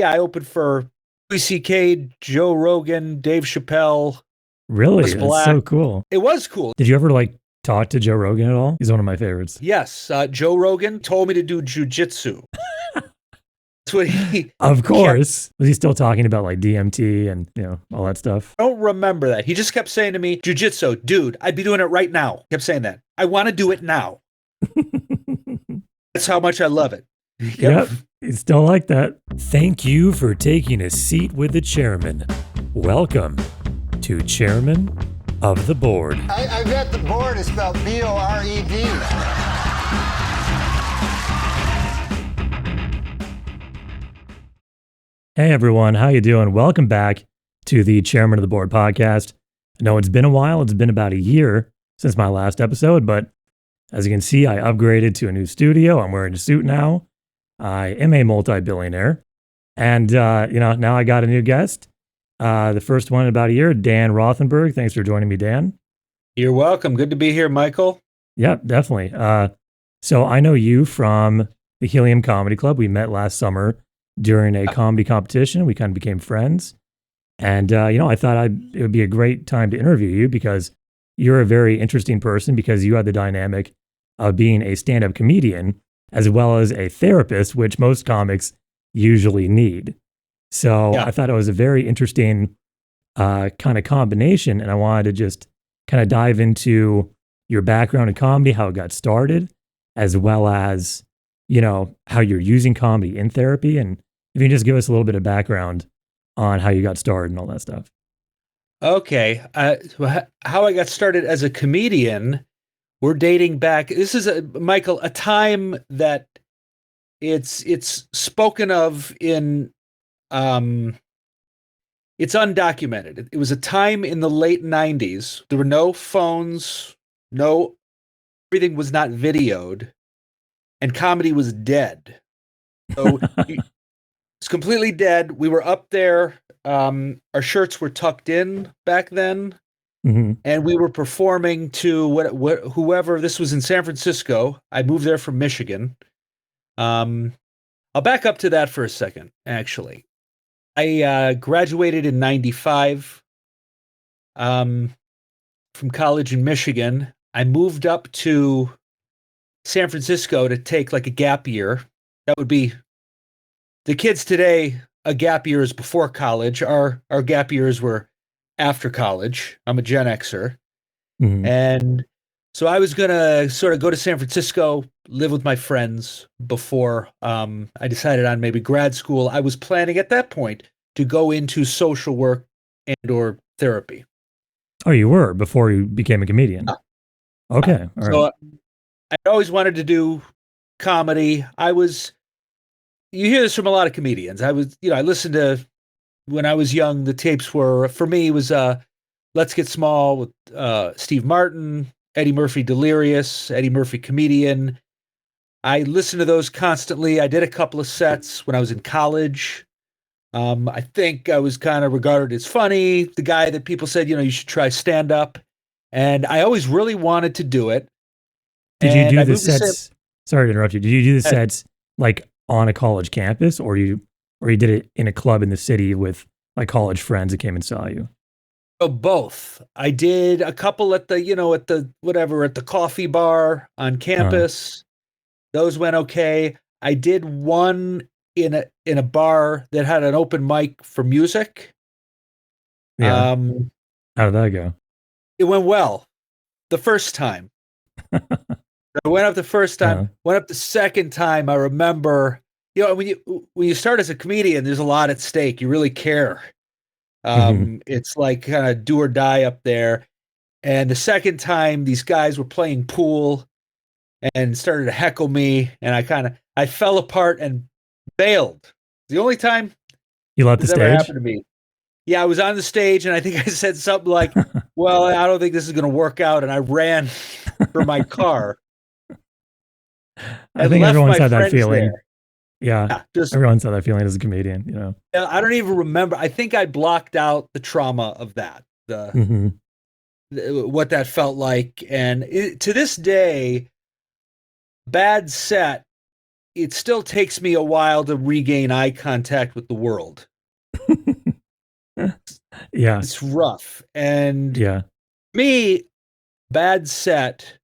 I opened for CK, Joe Rogan, Dave Chappelle, Really? Chris That's Black. so cool. It was cool. Did you ever like talk to Joe Rogan at all? He's one of my favorites. Yes, Joe Rogan told me to do jujitsu. That's what he Of kept. course. Was he still talking about like DMT and, all that stuff? I don't remember that. He just kept saying to me, jujitsu, dude, I'd be doing it right now. He kept saying that. I want to do it now. That's how much I love it. Yep. It's still like that. Thank you for taking a seat with the chairman. Welcome to Chairman of the Board. I bet the board is spelled B-O-R-E-D. Hey everyone, how you doing? Welcome back to the Chairman of the Board podcast. I know it's been a while. It's been about a year since my last episode, but as you can see, I upgraded to a new studio. I'm wearing a suit now. I am a multi-billionaire. And, now I got a new guest. The first one in about a year, Dan Rothenberg. Thanks for joining me, Dan. You're welcome. Good to be here, Michael. Yep, definitely. So I know you from the Helium Comedy Club. We met last summer during a comedy competition. We kind of became friends. And, I thought it would be a great time to interview you because you're a very interesting person because you had the dynamic of being a stand-up comedian as well as a therapist, which most comics usually need. So I thought it was a very interesting kind of combination. And I wanted to just kind of dive into your background in comedy, how it got started, as well as, how you're using comedy in therapy. And if you can just give us a little bit of background on how you got started and all that stuff. Okay. How I got started as a comedian, we're dating back. This is, Michael, a time that it's spoken of in, it's undocumented. It was a time in the late 90s. There were no phones, everything was not videoed, and comedy was dead. So it's completely dead. We were up there. Our shirts were tucked in back then. Mm-hmm. And we were performing to whoever. This was in San Francisco. I moved there from Michigan. I'll back up to that for a second, actually. I graduated in 95 from college in Michigan. I moved up to San Francisco to take like a gap year. That would be the kids today. A gap year is before college. Our gap years were after college. I'm a Gen Xer. Mm-hmm. And so I was going to sort of go to San Francisco, live with my friends before I decided on maybe grad school. I was planning at that point to go into social work and or therapy. Oh, you were before you became a comedian? Okay. All right. So I always wanted to do comedy. You hear this from a lot of comedians. I listened to, when I was young, the tapes were, for me, was Let's Get Small with Steve Martin, Eddie Murphy Delirious, Eddie Murphy Comedian. I listened to those constantly. I did a couple of sets when I was in college. I think I was kind of regarded as funny, the guy that people said, you should try stand-up. And I always really wanted to do it. Did you do the sets? Sorry to interrupt you. Did you do the sets like on a college campus, or you did it in a club in the city with like college friends that came and saw you? Oh, both. I did a couple at the coffee bar on campus. Those went okay. I did one in a bar that had an open mic for music. Yeah. How did that go? It went well the first time. I went up the first time. Went up the second time. I remember, when you start as a comedian, there's a lot at stake. You really care. It's like kind of do or die up there. And the second time, these guys were playing pool and started to heckle me, and I fell apart and bailed. The only time you left the stage. Ever happened to me. Yeah, I was on the stage, and I think I said something like, "Well, I don't think this is going to work out," and I ran for my car. I think everyone's had that feeling. There. Yeah, everyone's had that feeling as a comedian. I don't even remember. I think I blocked out the trauma of that, what that felt like, and to this day, bad set it still takes me a while to regain eye contact with the world. Yeah. It's rough. And Yeah. me, bad set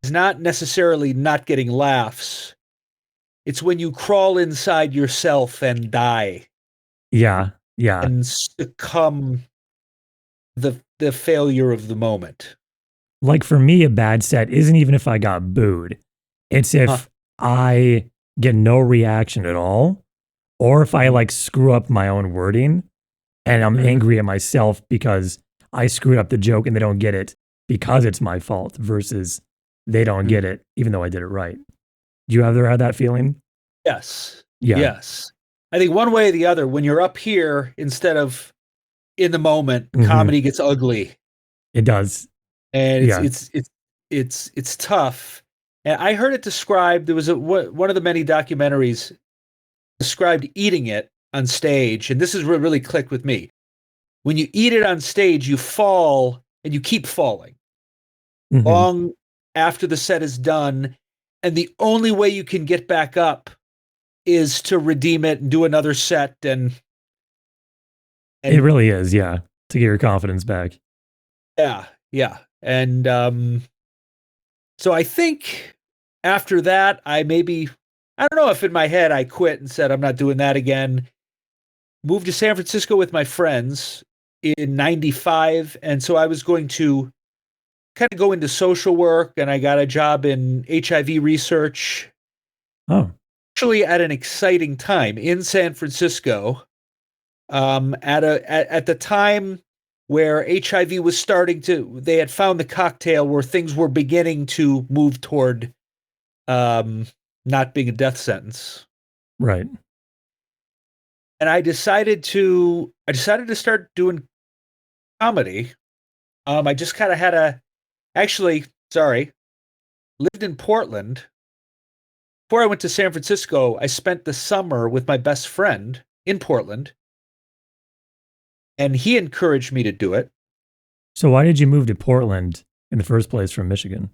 is not necessarily not getting laughs. It's when you crawl inside yourself and die Yeah. Yeah. and succumb the failure of the moment. Like for me, a bad set isn't even if I got booed. It's if Huh. I get no reaction at all, or if I like screw up my own wording and I'm Mhm. angry at myself because I screwed up the joke and they don't get it because it's my fault versus they don't get it even though I did it right. Do you ever have that feeling? Yes. Yeah, Yes. I think one way or the other, when you're up here instead of in the moment, Mhm. comedy gets ugly. It does. And Yeah. it's tough. And I heard it described. There was one of the many documentaries described eating it on stage, and this is what really clicked with me. When you eat it on stage, you fall and you keep falling Mhm. long after the set is done, and the only way you can get back up is to redeem it and do another set It really is, yeah, to get your confidence back. yeah. And so I think after that, I don't know if in my head I quit and said, I'm not doing that again. Moved to San Francisco with my friends in 95. And so I was going to kind of go into social work, and I got a job in HIV research, Oh, actually at an exciting time in San Francisco. At the time where HIV was they had found the cocktail where things were beginning to move toward not being a death sentence. right. And I decided to start doing comedy. I just kind of lived in Portland. Before I went to San Francisco, I spent the summer with my best friend in Portland, and he encouraged me to do it. So why did you move to Portland in the first place from Michigan?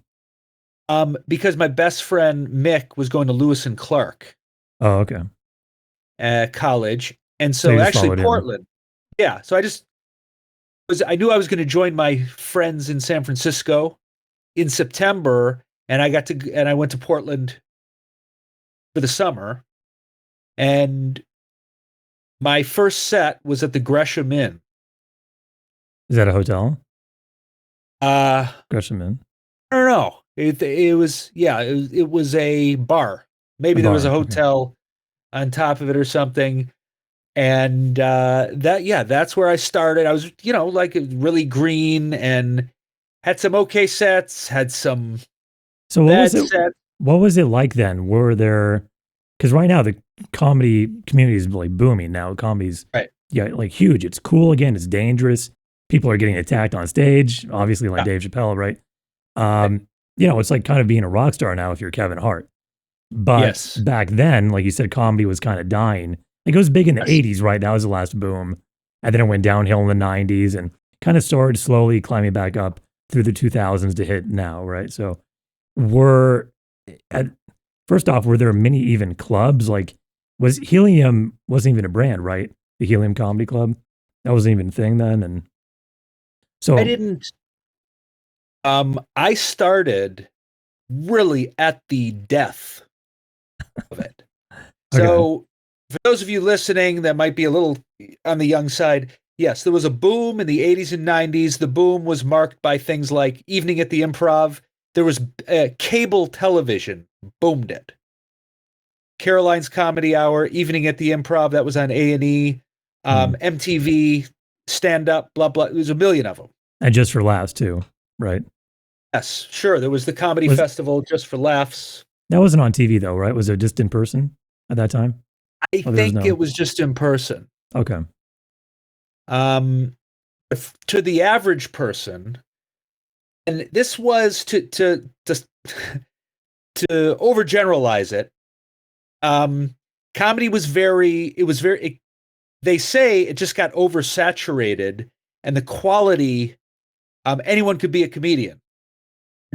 Because my best friend Mick was going to Lewis and Clark Oh, okay. college, and So so you just actually followed him. Portland. Yeah, so I knew I was going to join my friends in San Francisco in September, and I went to Portland for the summer, and my first set was at the Gresham Inn. Is that a hotel? Uh, Gresham Inn? I don't know. It was a bar. A Maybe there was a bar. Okay. hotel on top of it or something. And that's where I started. I was, like really green and had some okay sets, had some So bad sets. what was it like then? Were there, because right now the comedy community is really booming now. Comedy's, Right. yeah, like huge. It's cool again. It's dangerous. People are getting attacked on stage, obviously like Yeah. Dave Chappelle, right? It's like kind of being a rock star now if you're Kevin Hart. But Yes. back then, like you said, comedy was kind of dying. Like it was big in the Yes. 80s, right? That was the last boom. And then it went downhill in the 90s and kind of started slowly climbing back up through the 2000s to hit now, right? So were, at, first off, were there many even clubs? Like was Helium wasn't even a brand, right? The Helium Comedy Club? That wasn't even a thing then. And so I didn't. I started really at the death of it. Okay. So, for those of you listening that might be a little on the young side, yes, there was a boom in the 80s and 90s. The boom was marked by things like Evening at the Improv. There was cable television, boomed it. Caroline's Comedy Hour, Evening at the Improv, that was on A&E. MTV, stand up, blah, blah. There's a million of them. And just for laughs too, right? Yes, sure. There was the Comedy Festival just for laughs. That wasn't on TV though, right? Was it just in person at that time? I think it was just in person. Okay. To the average person, and this was to overgeneralize it. Comedy was they say it just got oversaturated, and the quality, anyone could be a comedian.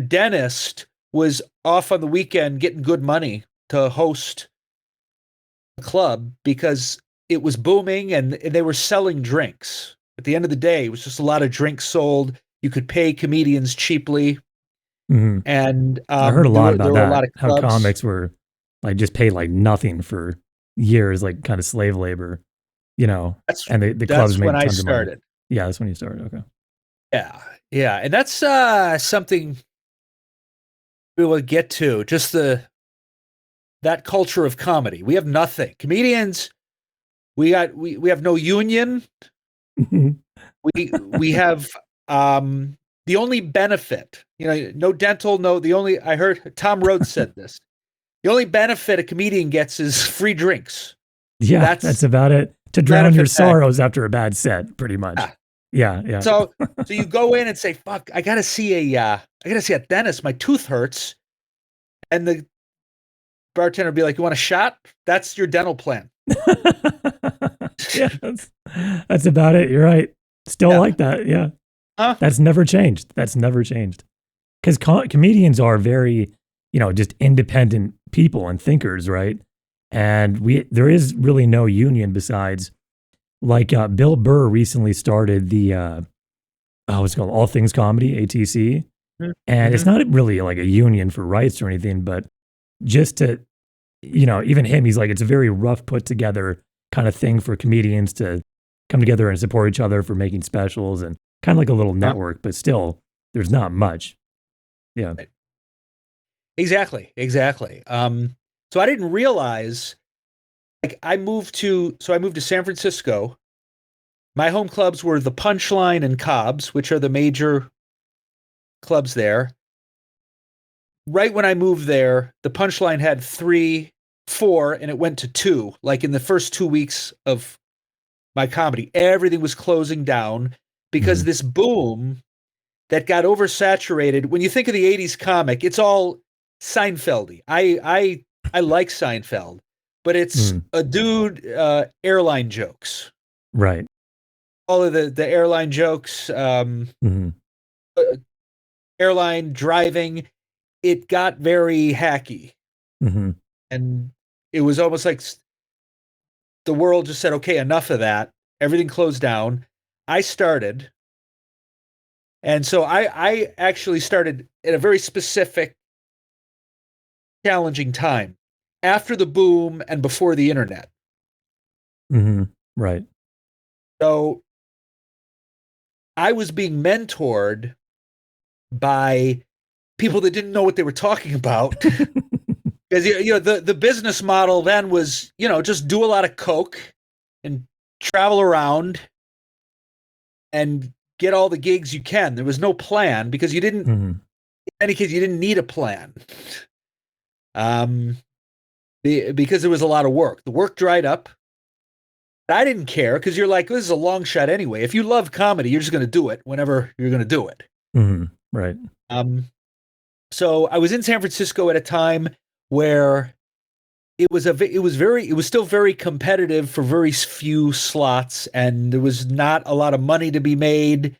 Dentist was off on the weekend getting good money to host club because it was booming and they were selling drinks. At the end of the day, it was just a lot of drinks sold. You could pay comedians cheaply. Hmm. And I heard a lot about there were a lot that. of How clubs. comics were like just paid like nothing for years, like kind of slave labor, and the clubs That's made when I tons of money. started. Yeah, that's when you started. Okay. Yeah. Yeah. And that's something we will get to. Just that culture of comedy. We have nothing. Comedians, we have no union. We have the only benefit, no dental, I heard Tom Rhodes said this. The only benefit a comedian gets is free drinks. Yeah, that's about it. To drown your benefit sorrows after a bad set, pretty much. Yeah. So you go in and say, "Fuck, I gotta see a dentist. My tooth hurts," and the bartender will be like, "You want a shot? That's your dental plan." Yeah, that's about it. You're right. Still like that. Yeah. Huh? That's never changed. Because comedians are very, just independent people and thinkers, right? And there is really no union besides, like, Bill Burr recently started the what's it called, All Things Comedy, ATC, and it's not really like a union for rights or anything, but just to, even him, he's like, it's a very rough put together kind of thing for comedians to come together and support each other for making specials, and kind of like a little network, but still, there's not much. Yeah. Exactly. So I didn't realize, like, I moved to San Francisco. My home clubs were the Punchline and Cobb's, which are the major clubs there. Right when I moved there, the Punchline had 3, 4, and it went to 2. Like in the first 2 weeks of my comedy, everything was closing down because this boom that got oversaturated. When you think of the 80s comic, it's all Seinfeldy. I like Seinfeld, but it's a dude airline jokes. Right. All of the airline jokes, airline driving, it got very hacky. And it was almost like the world just said, okay, enough of that. Everything closed down. I started. And so I actually started at a very specific, challenging time after the boom and before the internet. Right. So I was being mentored by people that didn't know what they were talking about. Because the business model then was, just do a lot of coke and travel around and get all the gigs you can. There was no plan because you didn't. In any case, you didn't need a plan. Because there was a lot of work. The work dried up. I didn't care because you're like, this is a long shot anyway. If you love comedy, you're just going to do it whenever you're going to do it. Right. So I was in San Francisco at a time where it was still very competitive for very few slots, and there was not a lot of money to be made,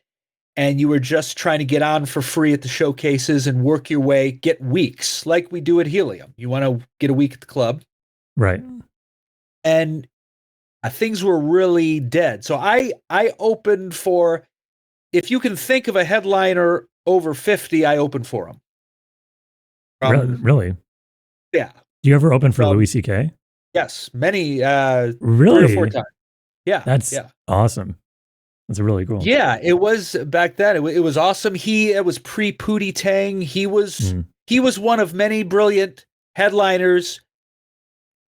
and you were just trying to get on for free at the showcases and work your way, get weeks like we do at Helium. You want to get a week at the club. Right. And things were really dead. So I opened for, if you can think of a headliner over 50, I opened for him. Really? Yeah. Do you ever open for Louis C.K.? Yes, many. Really? 3 or 4 times. Yeah, that's awesome. That's really cool. Yeah, it was back then. It was awesome. It was pre Pootie Tang. He was one of many brilliant headliners,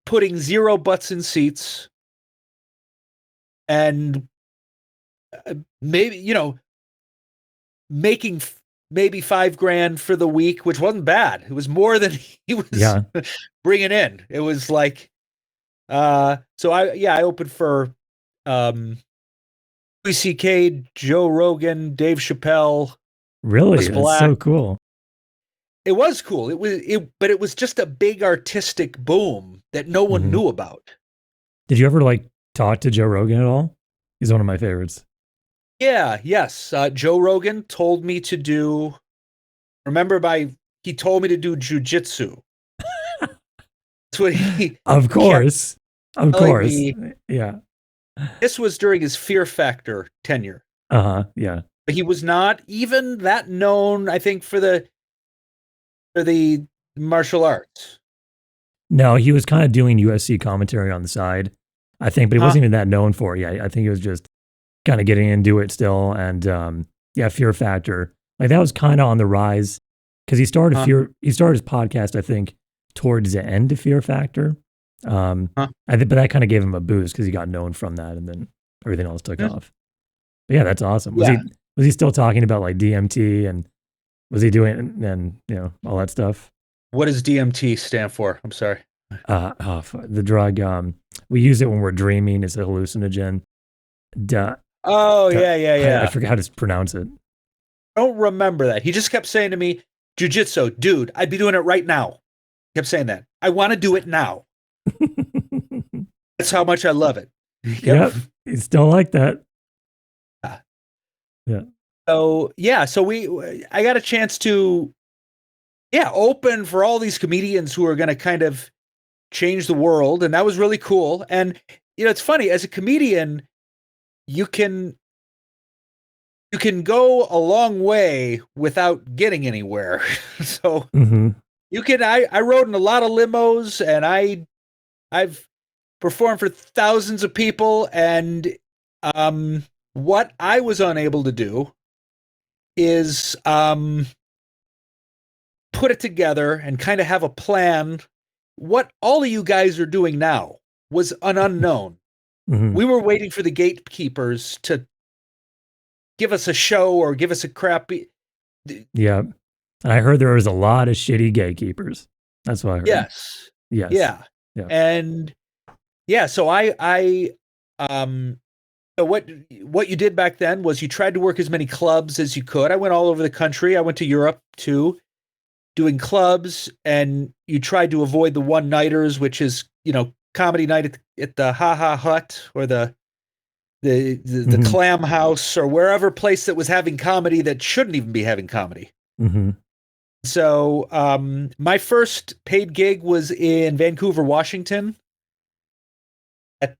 putting 0 butts in seats, and maybe making maybe $5,000 for the week, which wasn't bad. It was more than he was bringing in. It was like, so I opened for Louis C.K., Joe Rogan, Dave Chappelle. Really? That's so cool. It was cool. But it was just a big artistic boom that no one knew about. Did you ever talk to Joe Rogan at all? He's one of my favorites. Yeah, yes. Joe Rogan told me to do, he told me to do jujitsu. That's what of course. Of telling course. me Yeah. this was during his Fear Factor tenure. Yeah. But he was not even that known, I think, for the martial arts. No, he was kind of doing UFC commentary on the side, I think, but he Huh? wasn't even that known for it. Yeah, I think he was just kind of getting into it still. And yeah, Fear Factor, like that was kind of on the rise because he started Huh? he started his podcast, I think, towards the end of Fear Factor. Huh? I think, but that kind of gave him a boost because he got known from that, and then everything else took Hmm. off. But yeah, that's awesome. Yeah. Was he still talking about like DMT and was he doing and all that stuff? What does DMT stand for? I'm sorry. The drug. We use it when we're dreaming. It's a hallucinogen. Duh. Oh, yeah, yeah, I yeah. forget how to pronounce it. I don't remember that. He just kept saying to me, "Jiu-jitsu, dude, I'd be doing it right now." He kept saying that. I want to do it now. That's how much I love it. Yep. It's still like that. Yeah. So I got a chance to open for all these comedians who are going to kind of change the world, and that was really cool. And it's funny, as a comedian, you can go a long way without getting anywhere. So you can I rode in a lot of limos, and I've performed for thousands of people, and what I was unable to do is put it together and kind of have a plan. What all of you guys are doing now was an unknown. We were waiting for the gatekeepers to give us a show or give us a crappy. Yeah. And I heard there was a lot of shitty gatekeepers. That's what I heard. Yes. Yes. Yeah. And so so what you did back then was you tried to work as many clubs as you could. I went all over the country. I went to Europe too, doing clubs, and you tried to avoid the one-nighters, which is, comedy night at the Ha Ha Hut or the Clam House or wherever place that was having comedy that shouldn't even be having comedy. So my first paid gig was in Vancouver, Washington at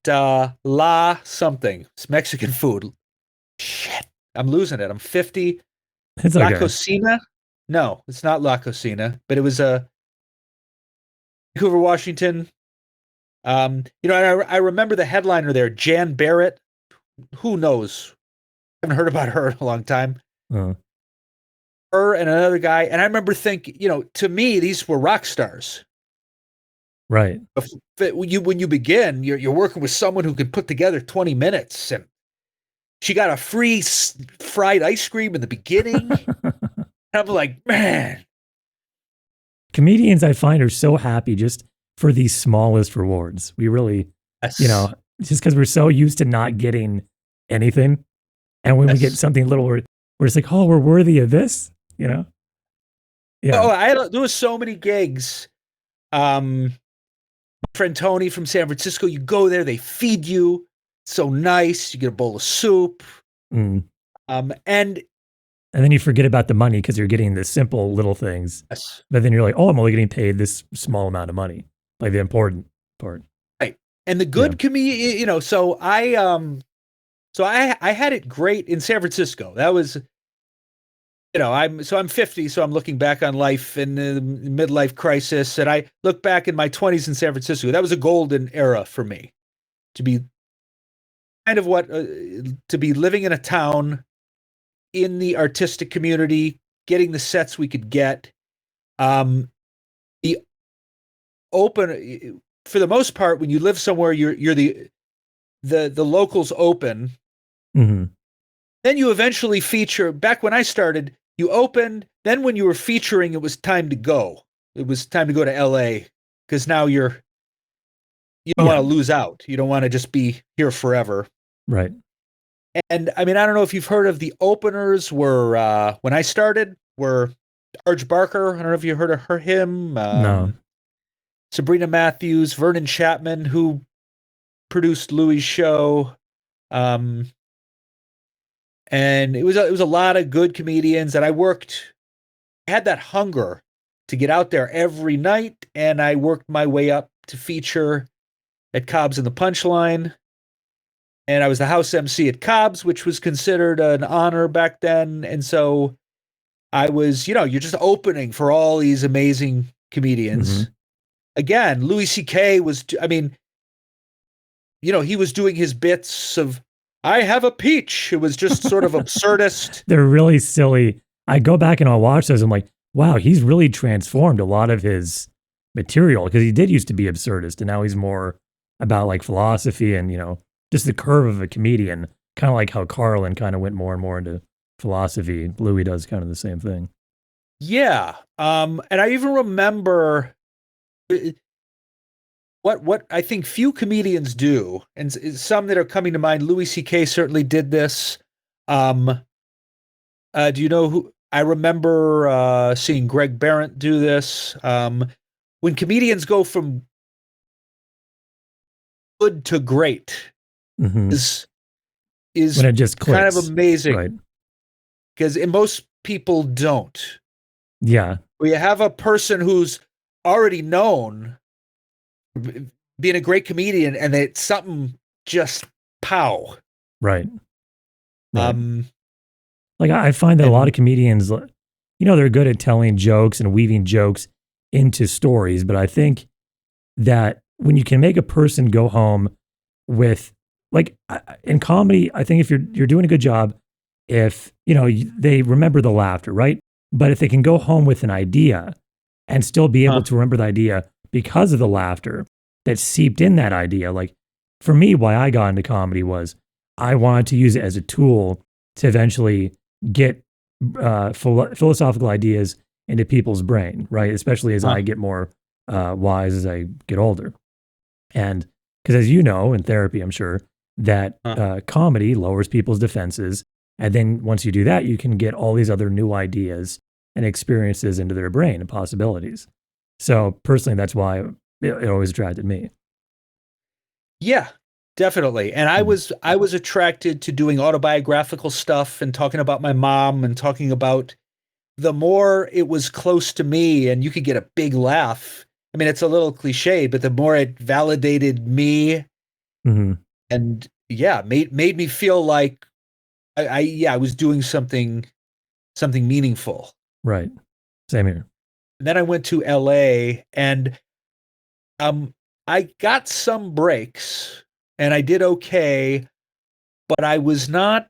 La something. It's Mexican food. Shit, I'm losing it. I'm 50. It's La okay. Cocina? No, it's not La Cocina, but it was Vancouver, Washington. I remember the headliner there, Jan Barrett. Who knows? I haven't heard about her in a long time. Her and another guy, and I remember thinking, to me, these were rock stars. Right. When you begin, you're working with someone who can put together 20 minutes, and she got a free fried ice cream in the beginning. I'm like, man. Comedians, I find, are so happy just for these smallest rewards. We really, just because we're so used to not getting anything. And when we get something little, we're just like, oh, we're worthy of this, Yeah. Oh, there was so many gigs. My friend Tony from San Francisco, you go there, they feed you. So nice. You get a bowl of soup. And then you forget about the money because you're getting the simple little things. Yes. But then you're like, oh, I'm only getting paid this small amount of money, like the important part. Right. And the good comedian, so I had it great in San Francisco. That was, I'm 50, so I'm looking back on life in the midlife crisis, and I look back in my 20s in San Francisco. That was a golden era for me, to be kind of to be living in a town in the artistic community, getting the sets we could get. The open, for the most part, when you live somewhere, you're the locals open. Then you eventually feature. Back when I started, you opened. Then when you were featuring, it was time to go. It was time to go to LA, because now you don't want to lose out. You don't want to just be here forever. Right. And I mean, I don't know if you've heard of the openers were, when I started, were Arj Barker. I don't know if you heard of him. No. Sabrina Matthews, Vernon Chapman, who produced Louis' show. And it was a lot of good comedians, and I had that hunger to get out there every night, and I worked my way up to feature. at Cobb's and the Punchline. And I was the house MC at Cobb's, which was considered an honor back then. And so I was, you're just opening for all these amazing comedians. Mhm. Again, Louis C.K. was, he was doing his bits of, I have a peach. It was just sort of absurdist. They're really silly. I go back and I'll watch those. I'm like, wow, he's really transformed a lot of his material because he did used to be absurdist and now he's more about like philosophy and, just the curve of a comedian, kind of like how Carlin kind of went more and more into philosophy. Louis does kind of the same thing. Yeah. And I even remember what I think few comedians do, and some that are coming to mind. Louis C.K. certainly did this. Do you know who? I remember seeing Greg Behrendt do this. When comedians go from good to great, Mhm. is When it just clicks. kind of amazing, Right. because most people don't. Yeah. Where you have a person who's already known being a great comedian, and it's something just pow. Right. Right. Like I find that a lot of comedians, they're good at telling jokes and weaving jokes into stories, but I think that when you can make a person go home with, in comedy, I think if you're doing a good job, if they remember the laughter, right? But if they can go home with an idea and still be able to remember the idea because of the laughter that seeped in that idea, like for me, why I got into comedy was I wanted to use it as a tool to eventually get philosophical ideas into people's brain, right? Especially as I get more wise as I get older. And because as you know, in therapy, I'm sure that comedy lowers people's defenses. And then once you do that, you can get all these other new ideas and experiences into their brain and possibilities. So personally, that's why it always attracted me. Yeah, definitely. And I was attracted to doing autobiographical stuff and talking about my mom and talking about, the more it was close to me and you could get a big laugh. I mean, it's a little cliche, but the more it validated me and made me feel like I was doing something meaningful. Right. Same here. And then I went to LA and I got some breaks and I did okay, but I wasn't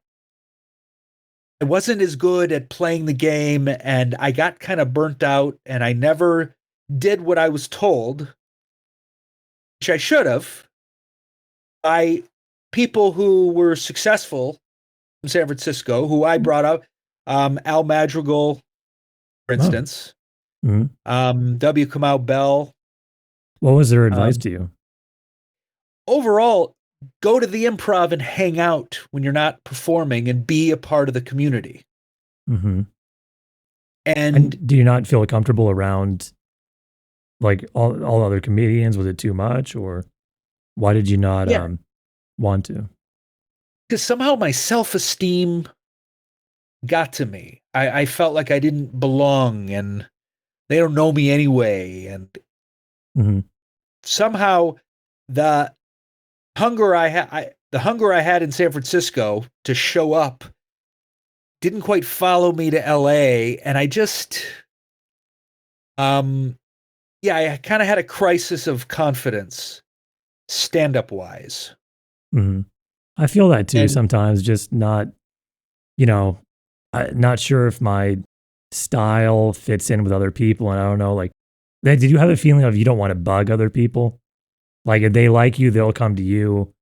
as good at playing the game and I got kind of burnt out and I never did what I was told, which I should have, by people who were successful in San Francisco, who I brought up, Al Madrigal, for instance, W. Kamau Bell. What was their advice to you? Overall, go to the Improv and hang out when you're not performing and be a part of the community. And do you not feel comfortable around like all other comedians? Was it too much, or why did you not want to? Because somehow my self-esteem got to me. I felt like I didn't belong and they don't know me anyway. And somehow the hunger I had in San Francisco to show up didn't quite follow me to LA. And I just, I kind of had a crisis of confidence, stand-up wise. I feel that too sometimes, just not, not sure if my style fits in with other people. And I don't know, like, did you have a feeling of you don't want to bug other people? Like if they like you, they'll come to you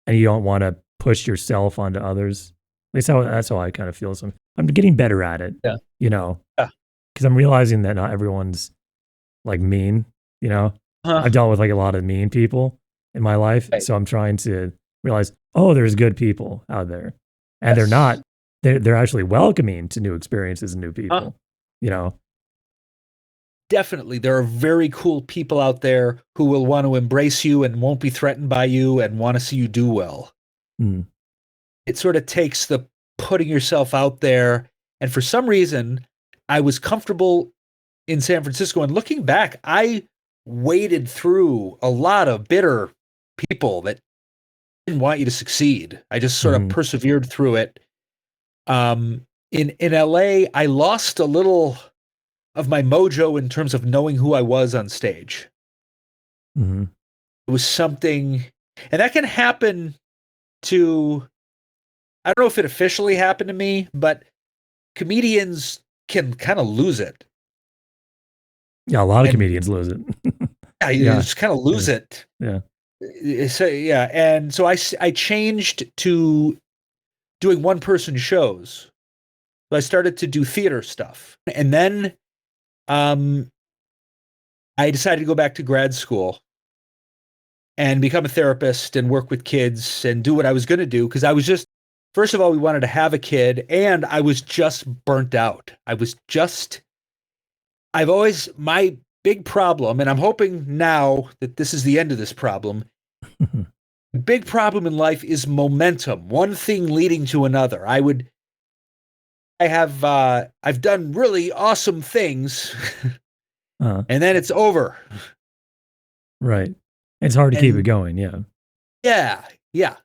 and you don't want to push yourself onto others. At least that's how I kind of feel. So I'm getting better at it, because I'm realizing that not everyone's like mean, I've dealt with like a lot of mean people in my life. Right. So I'm trying to realize, there's good people out there and they're not, they're actually welcoming to new experiences and new people, Definitely. There are very cool people out there who will want to embrace you and won't be threatened by you and want to see you do well. It sort of takes the putting yourself out there. And for some reason, I was comfortable in San Francisco. And looking back, I waded through a lot of bitter people that didn't want you to succeed. I just sort of persevered through it. In LA, I lost a little of my mojo in terms of knowing who I was on stage. Mm-hmm. It was something, and that can happen to, I don't know if it officially happened to me, but comedians can kind of lose it. Yeah, a lot of comedians lose it. Yeah, you just kind of lose it. Yeah. So, yeah, and so I changed to doing one-person shows. So I started to do theater stuff. And then I decided to go back to grad school and become a therapist and work with kids and do what I was going to do, because I was just, first of all, we wanted to have a kid, and I was just burnt out. My big problem, and I'm hoping now that this is the end of this problem, the big problem in life is momentum, one thing leading to another. I've done really awesome things, and then it's over. Right. It's hard to keep it going. Yeah. Yeah.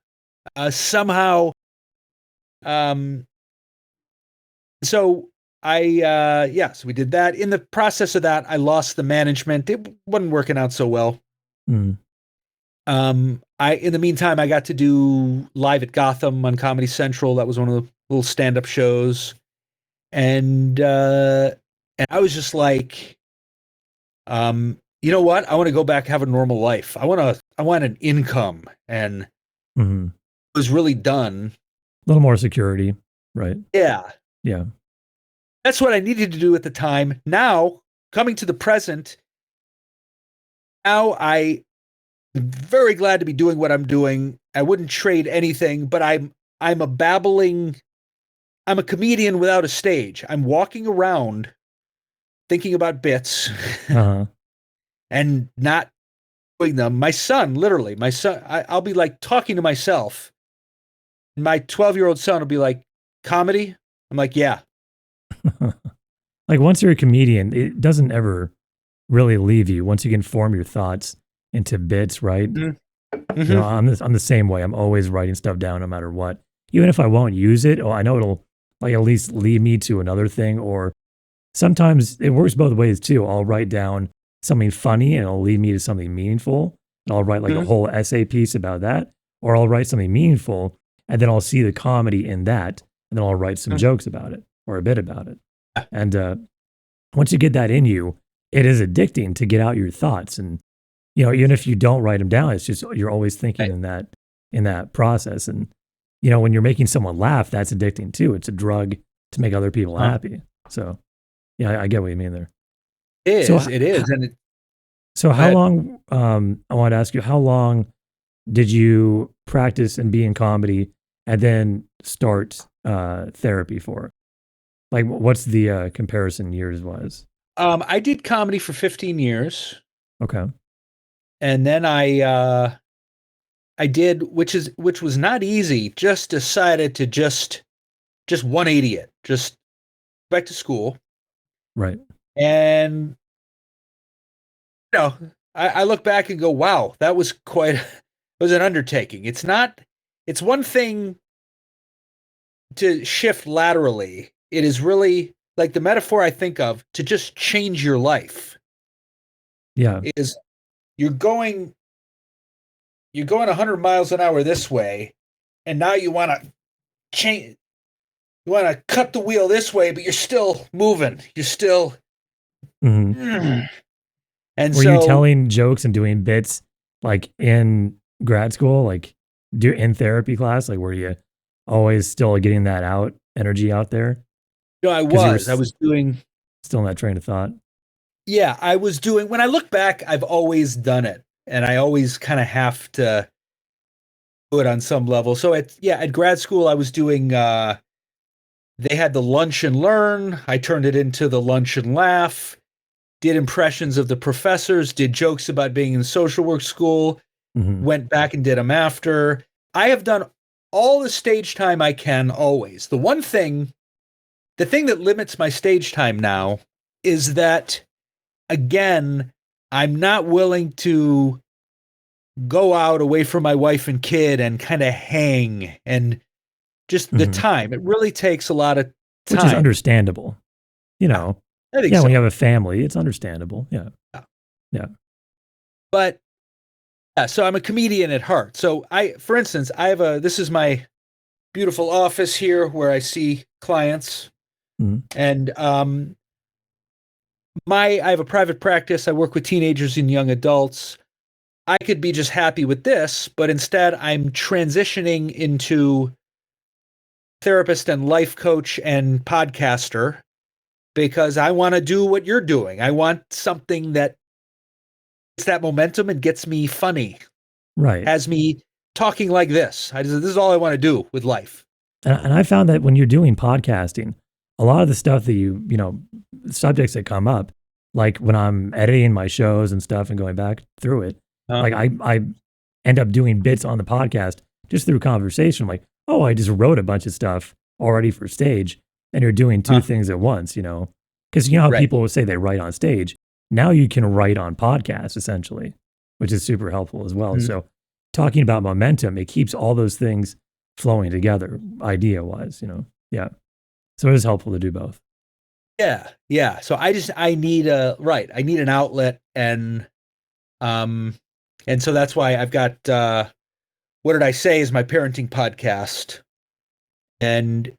Somehow, so so we did that. In the process of that, I lost the management. It wasn't working out so well. Mm. In the meantime, I got to do Live at Gotham on Comedy Central. That was one of the little stand-up shows. And I was just like, you know what? I want to go back, have a normal life. I want an income, and Mm-hmm. I was really done. A little more security, right? Yeah. Yeah. That's what I needed to do at the time. Now, coming to the present, now I'm very glad to be doing what I'm doing. I wouldn't trade anything, but I'm a comedian without a stage. I'm walking around thinking about bits and not doing them. My son, I'll be like talking to myself. My 12-year-old son will be like, comedy? I'm like, yeah. Like, once you're a comedian, it doesn't ever really leave you once you can form your thoughts into bits, right? Mm-hmm. You know, I'm the same way. I'm always writing stuff down no matter what. Even if I won't use it, I know it'll like at least lead me to another thing. Or sometimes it works both ways too. I'll write down something funny and it'll lead me to something meaningful. And I'll write like a whole essay piece about that. Or I'll write something meaningful and then I'll see the comedy in that. And then I'll write some jokes about it or a bit about it. And once you get that in you, it is addicting to get out your thoughts. And, you know, even if you don't write them down, it's just, you're always thinking in that process. And, you know, when you're making someone laugh, that's addicting too. It's a drug to make other people happy. So yeah, I get what you mean there. It is. So how long, I want to ask you, how long did you practice and be in comedy and then start therapy for? Like, what's the comparison years wise? I did comedy for 15 years. Okay. And then I did, which was not easy, just decided to just 180 it, just back to school. Right. And, you know, I look back and go, wow, that was it was an undertaking. It's one thing to shift laterally. It is really like the metaphor I think of to just change your life. Yeah. Is you're going 100 miles an hour this way, and now you want to change. You want to cut the wheel this way, but you're still moving. You're still. Mm-hmm. And were you telling jokes and doing bits like in grad school, like in therapy class? Like, were you always still getting that energy out there? No, I was doing. Still in that train of thought. Yeah, I was doing. When I look back, I've always done it, and I always kind of have to do it on some level. So at grad school, I was doing. They had the lunch and learn. I turned it into the lunch and laugh. Did impressions of the professors. Did jokes about being in social work school. Mm-hmm. Went back and did them after. I have done all the stage time I can always. The thing that limits my stage time now is that, again, I'm not willing to go out away from my wife and kid and kind of hang and just the time. It really takes a lot of time. Which is understandable. You know, I think yeah, so. when you have a family, it's understandable. Yeah. Yeah. But yeah, so I'm a comedian at heart. So for instance, this is my beautiful office here where I see clients, and I have a private practice. I work with teenagers and young adults. I could be just happy with this, but instead I'm transitioning into therapist and life coach and podcaster because I want to do what you're doing. I want something that gets that momentum and gets me funny. Right. Has me talking like this. This is all I want to do with life. And I found that when you're doing podcasting, a lot of the stuff that subjects that come up, like when I'm editing my shows and stuff and going back through it, like I end up doing bits on the podcast just through conversation. Like, oh, I just wrote a bunch of stuff already for stage, and you're doing two things at once, because you know how people will say they write on stage. Now you can write on podcasts essentially, which is super helpful as well. So talking about momentum, it keeps all those things flowing together idea wise, Yeah. So it is helpful to do both. Yeah. Yeah. So I need an outlet, and so that's why I've got, What Did I Say is my parenting podcast. And,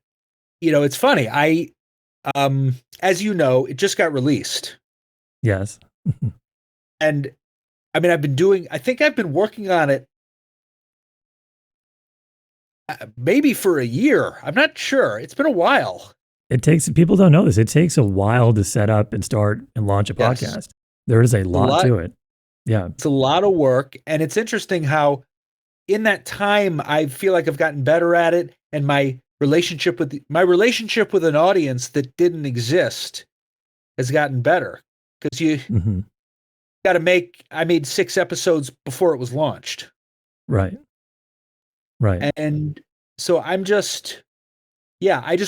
it's funny. As you know, it just got released. Yes. And I mean, I think I've been working on it maybe for a year. I'm not sure. It's been a while. People don't know this. It takes a while to set up and start and launch a podcast. There is a lot to it. Yeah. It's a lot of work. And it's interesting how in that time, I feel like I've gotten better at it. And my relationship with an audience that didn't exist has gotten better. Because you got to I made 6 episodes before it was launched. Right. Right. And so I just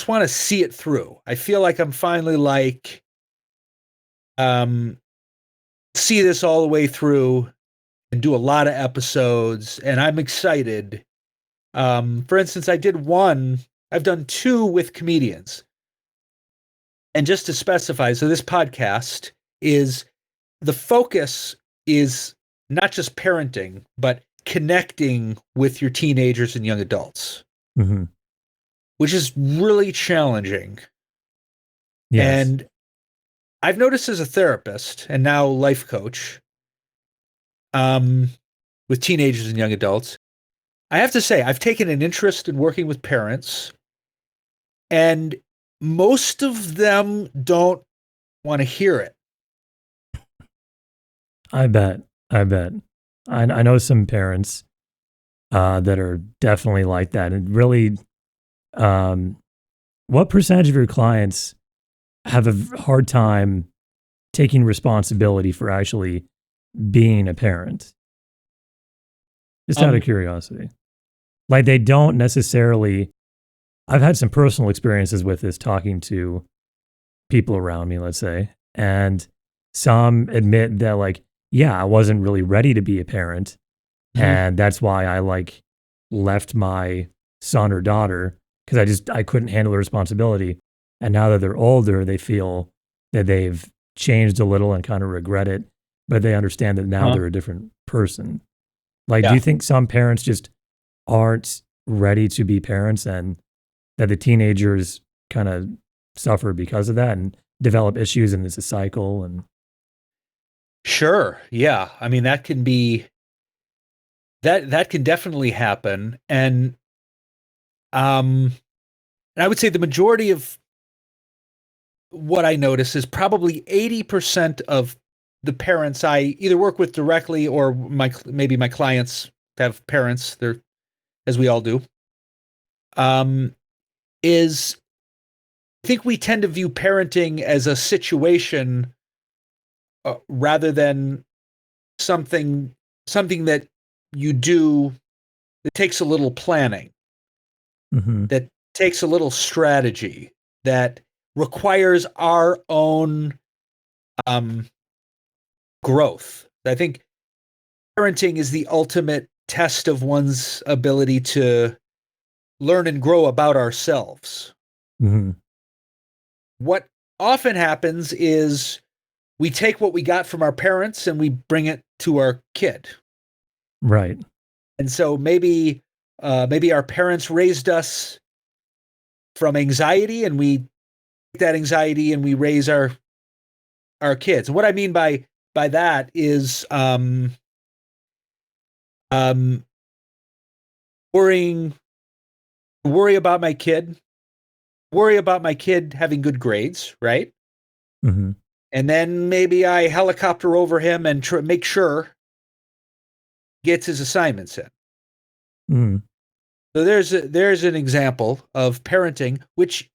want to see it through. I feel like I'm finally see this all the way through and do a lot of episodes, and I'm excited. For instance, I've done 2 with comedians. And just to specify, so this podcast the focus is not just parenting, but connecting with your teenagers and young adults, which is really challenging. Yes. And I've noticed as a therapist and now life coach, with teenagers and young adults, I have to say I've taken an interest in working with parents, and most of them don't want to hear it. I bet. I know some parents that are definitely like that. And really, what percentage of your clients have a hard time taking responsibility for actually being a parent? Just out of curiosity. Like they don't necessarily, I've had some personal experiences with this talking to people around me, let's say, and some admit that like, yeah, I wasn't really ready to be a parent. And that's why I left my son or daughter, because I couldn't handle the responsibility. And now that they're older, they feel that they've changed a little and kind of regret it, but they understand that now they're a different person. Do you think some parents just aren't ready to be parents, and that the teenagers kind of suffer because of that and develop issues, and it's a cycle? And Sure. Yeah. I mean, that can definitely happen. And I would say the majority of what I notice is probably 80% of the parents I either work with directly or maybe my clients have parents, as we all do, is I think we tend to view parenting as a situation rather than something that you do that takes a little planning, that takes a little strategy, that requires our own growth. I think parenting is the ultimate test of one's ability to learn and grow about ourselves. Mm-hmm. What often happens is we take what we got from our parents and we bring it to our kid. Right. And so maybe our parents raised us from anxiety, and we take that anxiety and we raise our kids. And what I mean by that is worry about my kid, having good grades, right? Mm-hmm. And then maybe I helicopter over him and make sure he gets his assignments in. Mm-hmm. So there's an example of parenting, which,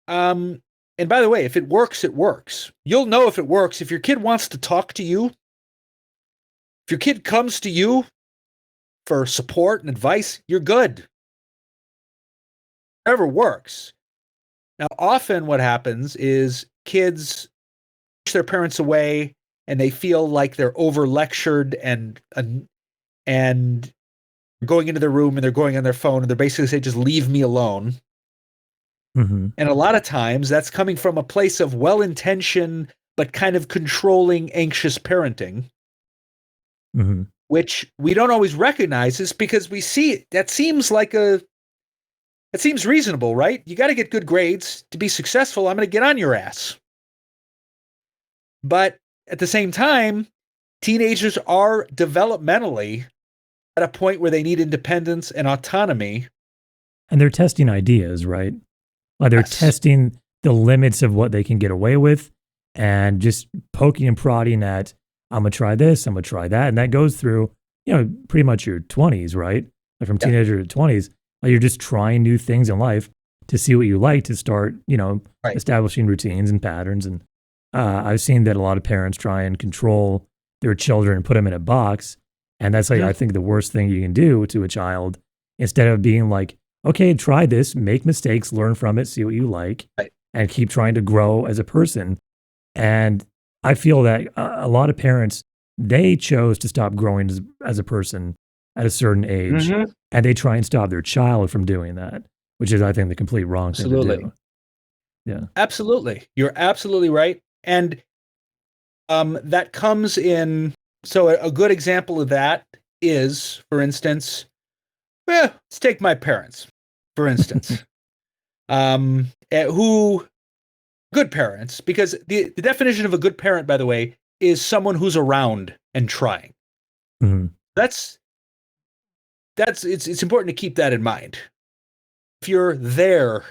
and by the way, if it works, it works. You'll know if it works. If your kid wants to talk to you, if your kid comes to you for support and advice, you're good. Whatever works. Now, often what happens is kids push their parents away and they feel like they're over lectured and going into their room and they're going on their phone and they're basically saying, just leave me alone. Mm-hmm. And a lot of times that's coming from a place of well-intentioned but kind of controlling, anxious parenting, Mm-hmm. which we don't always recognize is because we see it. That seems reasonable, right? You got to get good grades to be successful. I'm going to get on your ass. But at the same time, teenagers are developmentally at a point where they need independence and autonomy. And they're testing ideas, right? Like they're testing the limits of what they can get away with and just poking and prodding at, I'm going to try this, I'm going to try that. And that goes through, pretty much your 20s, right? Like from teenager to 20s, like you're just trying new things in life to see what you like to start, establishing routines and patterns. And I've seen that a lot of parents try and control their children and put them in a box. And that's like, I think the worst thing you can do to a child, instead of being like, okay, try this, make mistakes, learn from it, see what you like, and keep trying to grow as a person. And I feel that a lot of parents, they chose to stop growing as a person at a certain age, and they try and stop their child from doing that, which is, I think, the complete wrong thing to do. Yeah. Absolutely. You're absolutely right. And that comes in, so a good example of that is, for instance, let's take my parents, for instance, who good parents, because the definition of a good parent, by the way, is someone who's around and trying. Mm-hmm. It's important to keep that in mind. If you're there,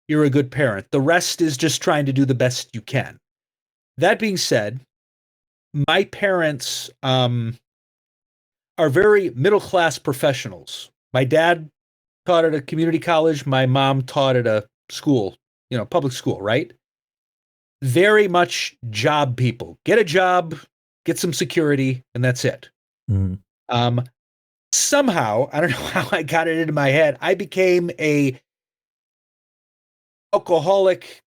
you're a good parent. The rest is just trying to do the best you can. That being said, my parents are very middle-class professionals. My dad taught at a community college. My mom taught at a school, public school, right? Very much job people. Get a job, get some security, and that's it. Mm-hmm. Somehow, I don't know how I got it into my head, I became a alcoholic,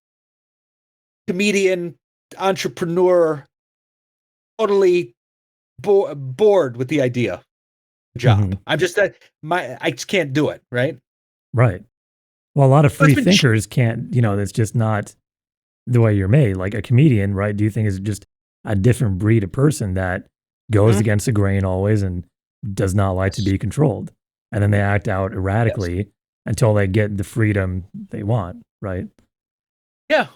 comedian, entrepreneur, totally bored with the idea job. Mm-hmm. I'm just I just can't do it, right? Right. Well, a lot of free thinkers can't, that's just not the way you're made. Like a comedian, right? Do you think is just a different breed of person that goes against the grain always and does not like to be controlled. And then they act out erratically until they get the freedom they want, right? Yeah.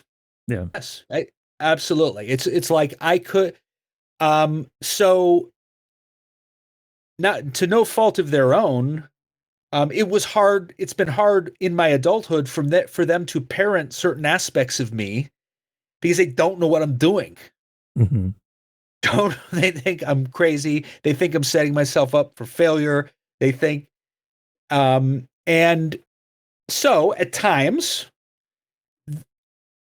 Yeah. Yes. Absolutely. It's like I could so not to no fault of their own, it was hard. It's been hard in my adulthood for them to parent certain aspects of me because they don't know what I'm doing. Mm-hmm. They think I'm crazy. They think I'm setting myself up for failure. They think, and so at times,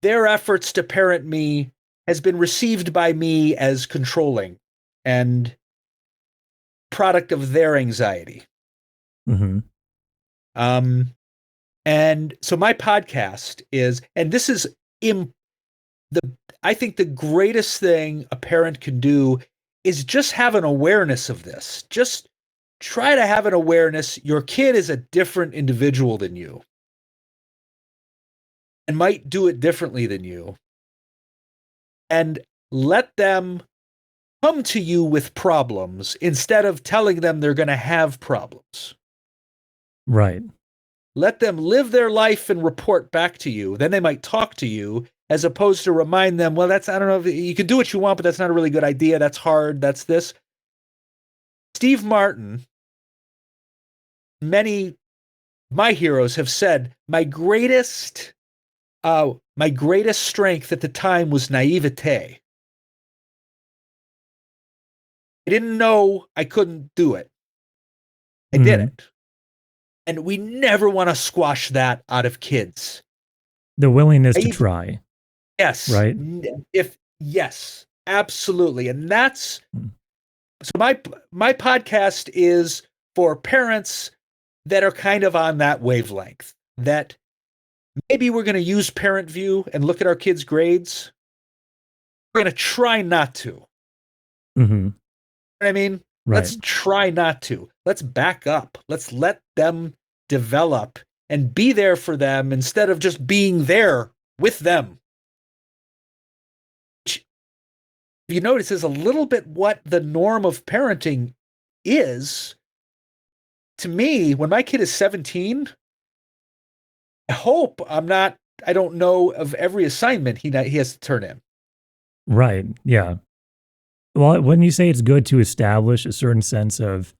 their efforts to parent me has been received by me as controlling and product of their anxiety. Mm-hmm. And so my podcast is, and this is I think the greatest thing a parent can do is just have an awareness of this. Just try to have an awareness. Your kid is a different individual than you and might do it differently than you. And let them come to you with problems instead of telling them they're going to have problems. Right. Let them live their life and report back to you. Then they might talk to you, as opposed to remind them, well, I don't know, you can do what you want, but that's not a really good idea. That's hard. That's this. Steve Martin, many my heroes have said, my greatest strength at the time was naivete. I didn't know I couldn't do it. I did it. And we never want to squash that out of kids. The willingness to try. Yes. Right? Yes, absolutely. And that's so my podcast is for parents that are kind of on that wavelength, that maybe we're going to use Parent View and look at our kids' grades. We're going to try not to. Mm-hmm. You know what I mean? Right. Let's try not to. Let's back up. Let's let them develop and be there for them instead of just being there with them. Which, if you notice, is a little bit what the norm of parenting is. To me, when my kid is 17, I hope I don't know of every assignment he has to turn in. Right. Yeah. Well, when you say it's good to establish a certain sense of,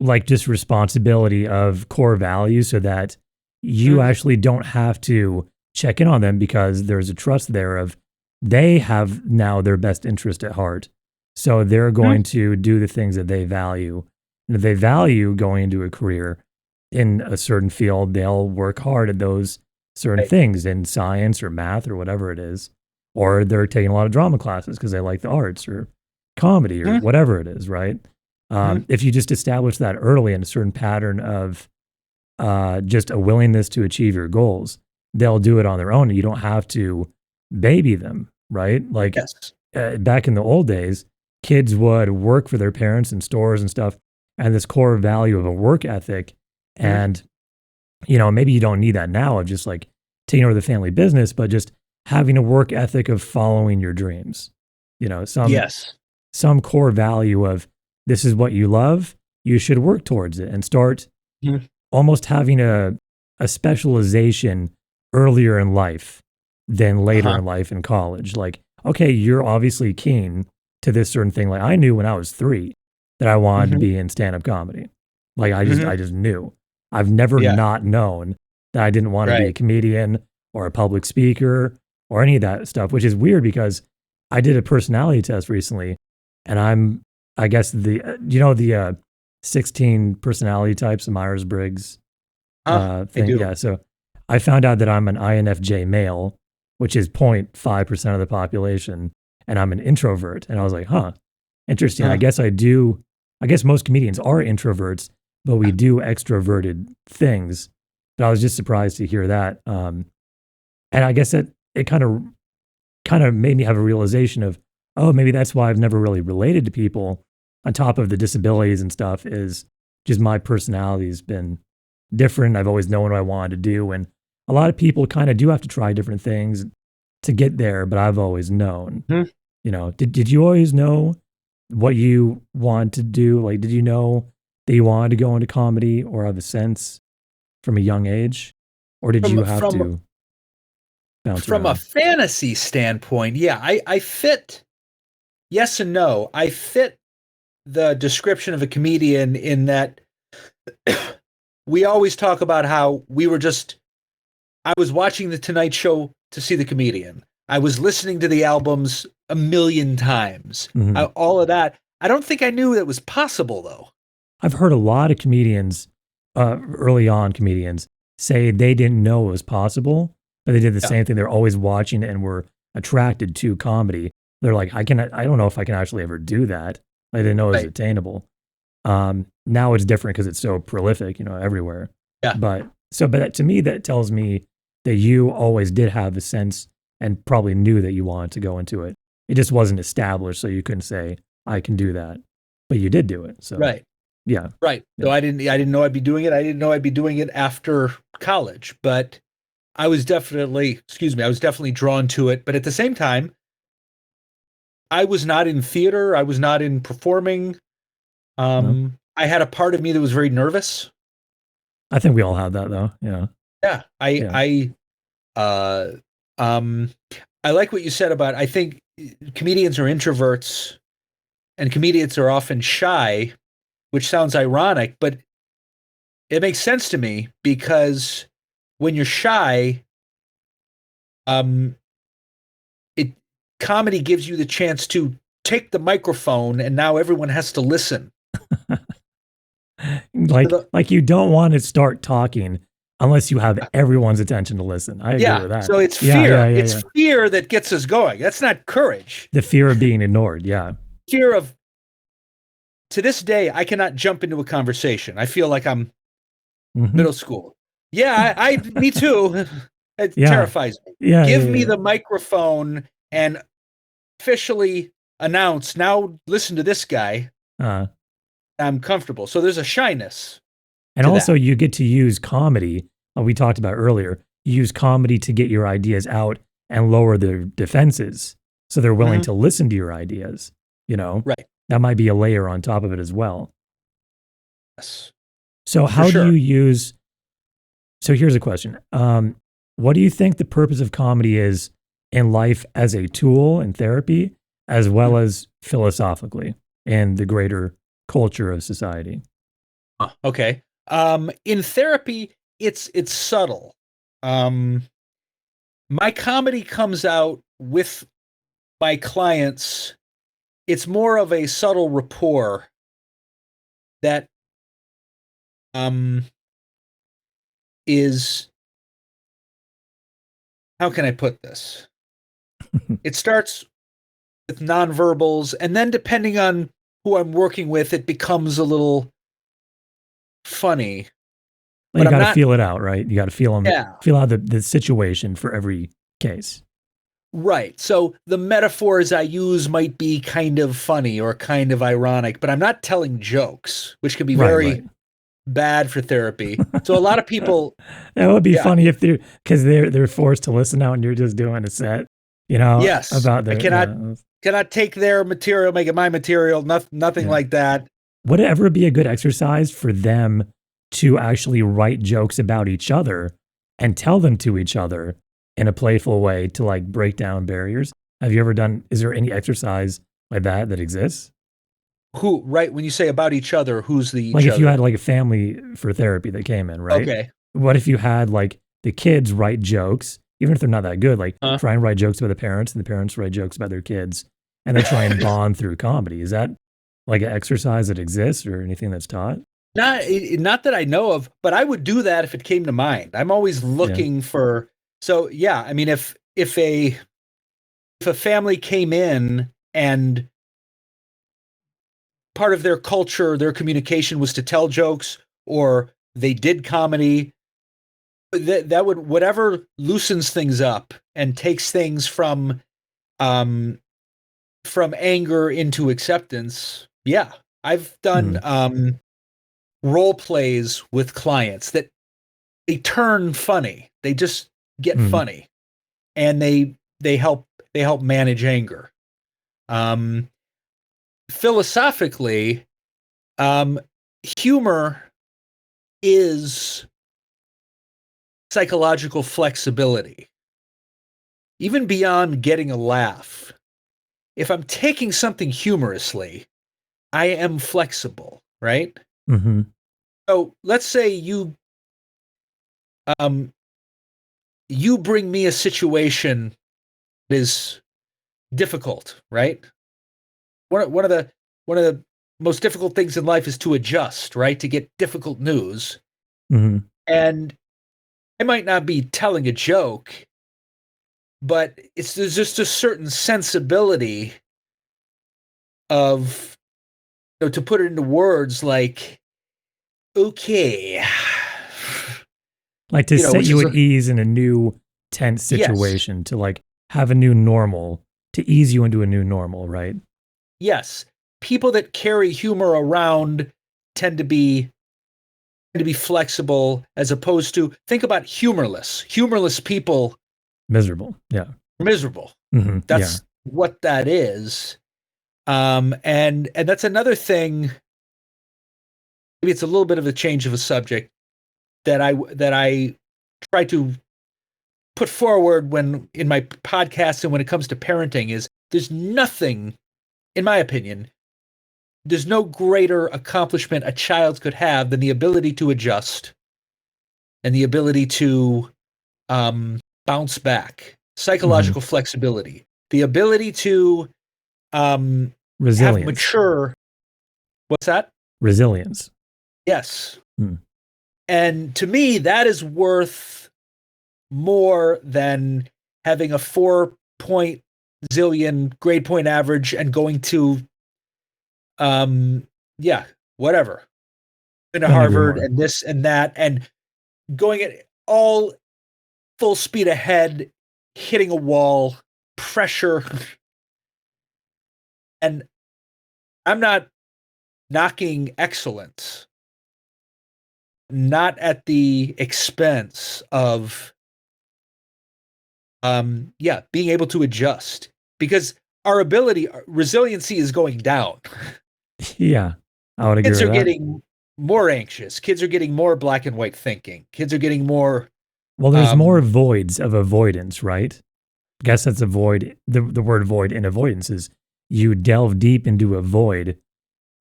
like just responsibility of core values so that you actually don't have to check in on them because there's a trust there of they have now their best interest at heart. So they're going to do the things that they value. And if they value going into a career in a certain field, they'll work hard at those certain things in science or math or whatever it is. Or they're taking a lot of drama classes because they like the arts or comedy or whatever it is, right? If you just establish that early in a certain pattern of just a willingness to achieve your goals, they'll do it on their own and you don't have to baby them, right? Like back in the old days, kids would work for their parents in stores and stuff and this core value of a work ethic. And, you know, maybe you don't need that now of just like taking over the family business, but just having a work ethic of following your dreams, you know, some core value of this is what you love, you should work towards it and start almost having a specialization earlier in life than later in life in college. Like, okay, you're obviously keen to this certain thing. Like I knew when I was 3 that I wanted to be in stand-up comedy. Like I just knew. I've never not known that I didn't want to be a comedian or a public speaker or any of that stuff, which is weird because I did a personality test recently and I guess the 16 personality types of Myers-Briggs thing. Yeah. So I found out that I'm an INFJ male, which is 0.5% of the population. And I'm an introvert. And I was like, interesting. I guess most comedians are introverts, but we do extroverted things. But I was just surprised to hear that. And I guess it kind of made me have a realization of, oh, maybe that's why I've never really related to people on top of the disabilities and stuff is just my personality has been different. I've always known what I wanted to do. And a lot of people kind of do have to try different things to get there, but I've always known, you know, did you always know what you want to do? Like, did you know that you wanted to go into comedy or have a sense from a young age? Or did you have to bounce from around? a fantasy standpoint? Yeah, I fit. Yes and no. I fit the description of a comedian in that we always talk about how I was watching The Tonight Show to see the comedian. I was listening to the albums a million times. All of that. I don't think I knew it was possible though. I've heard a lot of comedians, early on comedians, say they didn't know it was possible, but they did the same thing. They're always watching it and were attracted to comedy. They're like, I don't know if I can actually ever do that. I didn't know it was attainable. Now it's different because it's so prolific, you know, everywhere. Yeah. But to me, that tells me that you always did have a sense and probably knew that you wanted to go into it It just wasn't established, so you couldn't say I can do that, but you did do it. So Right. yeah, Right. Yeah. So I didn't know I'd be doing it. I didn't know I'd be doing it after college, but I was definitely drawn to it. But at the same time, I was not in theater. I was not in performing. I had a part of me that was very nervous. I think we all had that though. Yeah. Yeah. I like what you said about, I think comedians are introverts and comedians are often shy, which sounds ironic, but it makes sense to me because when you're shy, comedy gives you the chance to take the microphone and now everyone has to listen. Like you don't want to start talking unless you have everyone's attention to listen. I agree with that. So it's fear. It's fear that gets us going. That's not courage. The fear of being ignored. Yeah. Fear of, to this day, I cannot jump into a conversation. I feel like I'm middle school. Yeah, me too. It terrifies me. Yeah, Give me the microphone and officially announce, now listen to this guy. I'm comfortable. So there's a shyness. And also you get to use comedy. We talked about earlier. You use comedy to get your ideas out and lower their defenses. So they're willing to listen to your ideas, you know? Right. That might be a layer on top of it as well. Yes. So how do you use, so here's a question. What do you think the purpose of comedy is in life as a tool in therapy, as well as philosophically and the greater culture of society? Okay. In therapy, it's subtle. My comedy comes out with my clients. It's more of a subtle rapport that is, how can I put this? It starts with nonverbals, and then depending on who I'm working with, it becomes a little funny. Well, you got to feel it out, right? You got to feel out the situation for every case. Right. So the metaphors I use might be kind of funny or kind of ironic, but I'm not telling jokes, which can be very bad for therapy. So a lot of people, it would be funny if they're forced to listen out and you're just doing a set, you know. Yes. About I cannot take their material, make it my material. Nothing like that. Would it ever be a good exercise for them to actually write jokes about each other and tell them to each other in a playful way to like break down barriers? Have you ever done, is there any exercise like that exists? When you say about each other, who's the each like if other? you had like a family for therapy that came in, right? Okay. What if you had like the kids write jokes, even if they're not that good, like try and write jokes about the parents and the parents write jokes about their kids and they try and bond through comedy. Is that like an exercise that exists or anything that's taught? Not that I know of, but I would do that if it came to mind. I'm always looking for, so yeah, I mean, if a family came in and part of their culture, their communication was to tell jokes, or they did comedy, that would, whatever loosens things up and takes things from anger into acceptance. Yeah, I've done role plays with clients that they turn funny. They just get funny, and they help manage anger. Philosophically, humor is psychological flexibility. Even beyond getting a laugh, if I'm taking something humorously, I am flexible, right? Mm-hmm. So let's say you bring me a situation that is difficult, right? One of the most difficult things in life is to adjust, right? To get difficult news. And I might not be telling a joke, but there's just a certain sensibility of, to put it into words, like, okay. Like to set you at ease in a new tense situation, to like have a new normal to ease you into a new normal, right? Yes. People that carry humor around tend to be flexible, as opposed to, think about humorless. Humorless people Miserable. Yeah. are miserable. Yeah. That's what that is. And that's another thing. Maybe it's a little bit of a change of a subject that I try to put forward when in my podcast and when it comes to parenting is there's nothing, in my opinion, there's no greater accomplishment a child could have than the ability to adjust and the ability to bounce back, psychological flexibility, the ability to have Resilience. mature. What's that? Resilience. Yes. And to me, that is worth more than having a 4-point zillion grade point average and going to, whatever, into Harvard and this and that, and going at all full speed ahead, hitting a wall, pressure. And I'm not knocking excellence, not at the expense of being able to adjust, because our resiliency is going down. Yeah, I would agree with that. Kids are getting more anxious. Kids are getting more black and white thinking. Kids are getting more. Well, there's more voids of avoidance, right? I guess that's avoid. The word void in avoidance is you delve deep into a void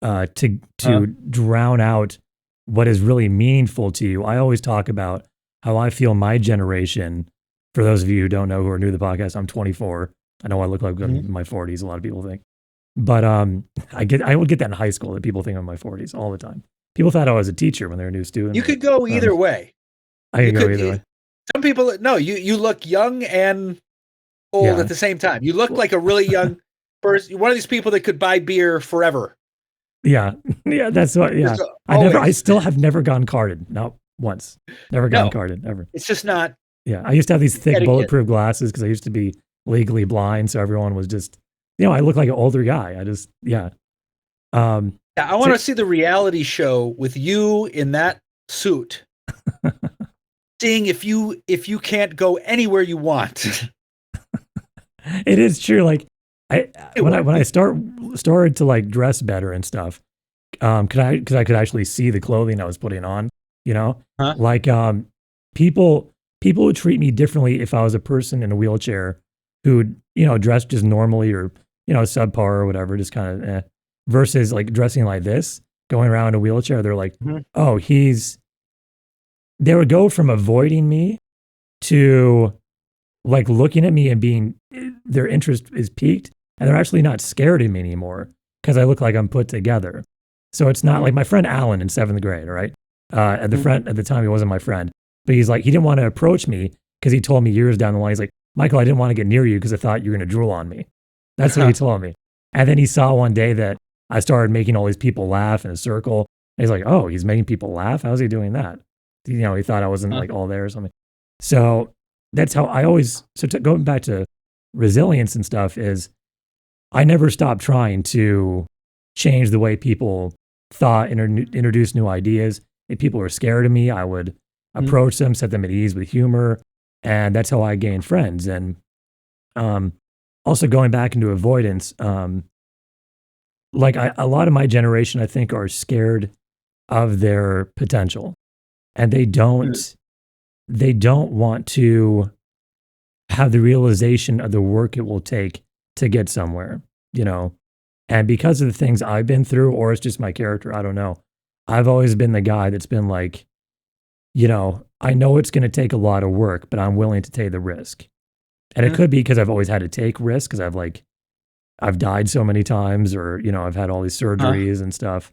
to drown out what is really meaningful to you. I always talk about how I feel my generation. For those of you who don't know, who are new to the podcast, I'm 24. I know I look like I'm in my 40s. A lot of people think, but I would get that in high school that people think I'm in my 40s all the time. People thought I was a teacher when they were a new student. You could go either way. I could go either way. Some people, no, you look young and old at the same time. You look like a really young person. One of these people that could buy beer forever. Yeah, that's what. Yeah, I still have never gone carded. Not once. Never gone carded ever. It's just not. Yeah, I used to have these thick bulletproof glasses because I used to be legally blind, so everyone was just, I look like an older guy. I want to see the reality show with you in that suit, seeing if you can't go anywhere you want. It is true. Like when I started to like dress better and stuff, because I could actually see the clothing I was putting on. Like people would treat me differently if I was a person in a wheelchair who dressed just normally or subpar or whatever, just kind of versus like dressing like this, going around in a wheelchair. They're like, oh, they would go from avoiding me to like looking at me and being, their interest is piqued, and they're actually not scared of me anymore because I look like I'm put together. So it's not like my friend Alan in 7th grade, right? At the time he wasn't my friend, but he's like, he didn't want to approach me because he told me years down the line, he's like, Michael, I didn't want to get near you because I thought you were going to drool on me. That's what he told me. And then he saw one day that I started making all these people laugh in a circle. And he's like, oh, he's making people laugh? How's he doing that? He thought I wasn't like all there or something. So that's how I always, going back to resilience and stuff, is I never stopped trying to change the way people thought, introduce new ideas. If people were scared of me, I would approach them, set them at ease with humor. And that's how I gained friends. And also going back into avoidance, like a lot of my generation, I think, are scared of their potential, and they don't want to have the realization of the work it will take to get somewhere, And because of the things I've been through, or it's just my character, I don't know. I've always been the guy that's been like, I know it's going to take a lot of work, but I'm willing to take the risk. And it could be because I've always had to take risks because I've died so many times, or, I've had all these surgeries and stuff.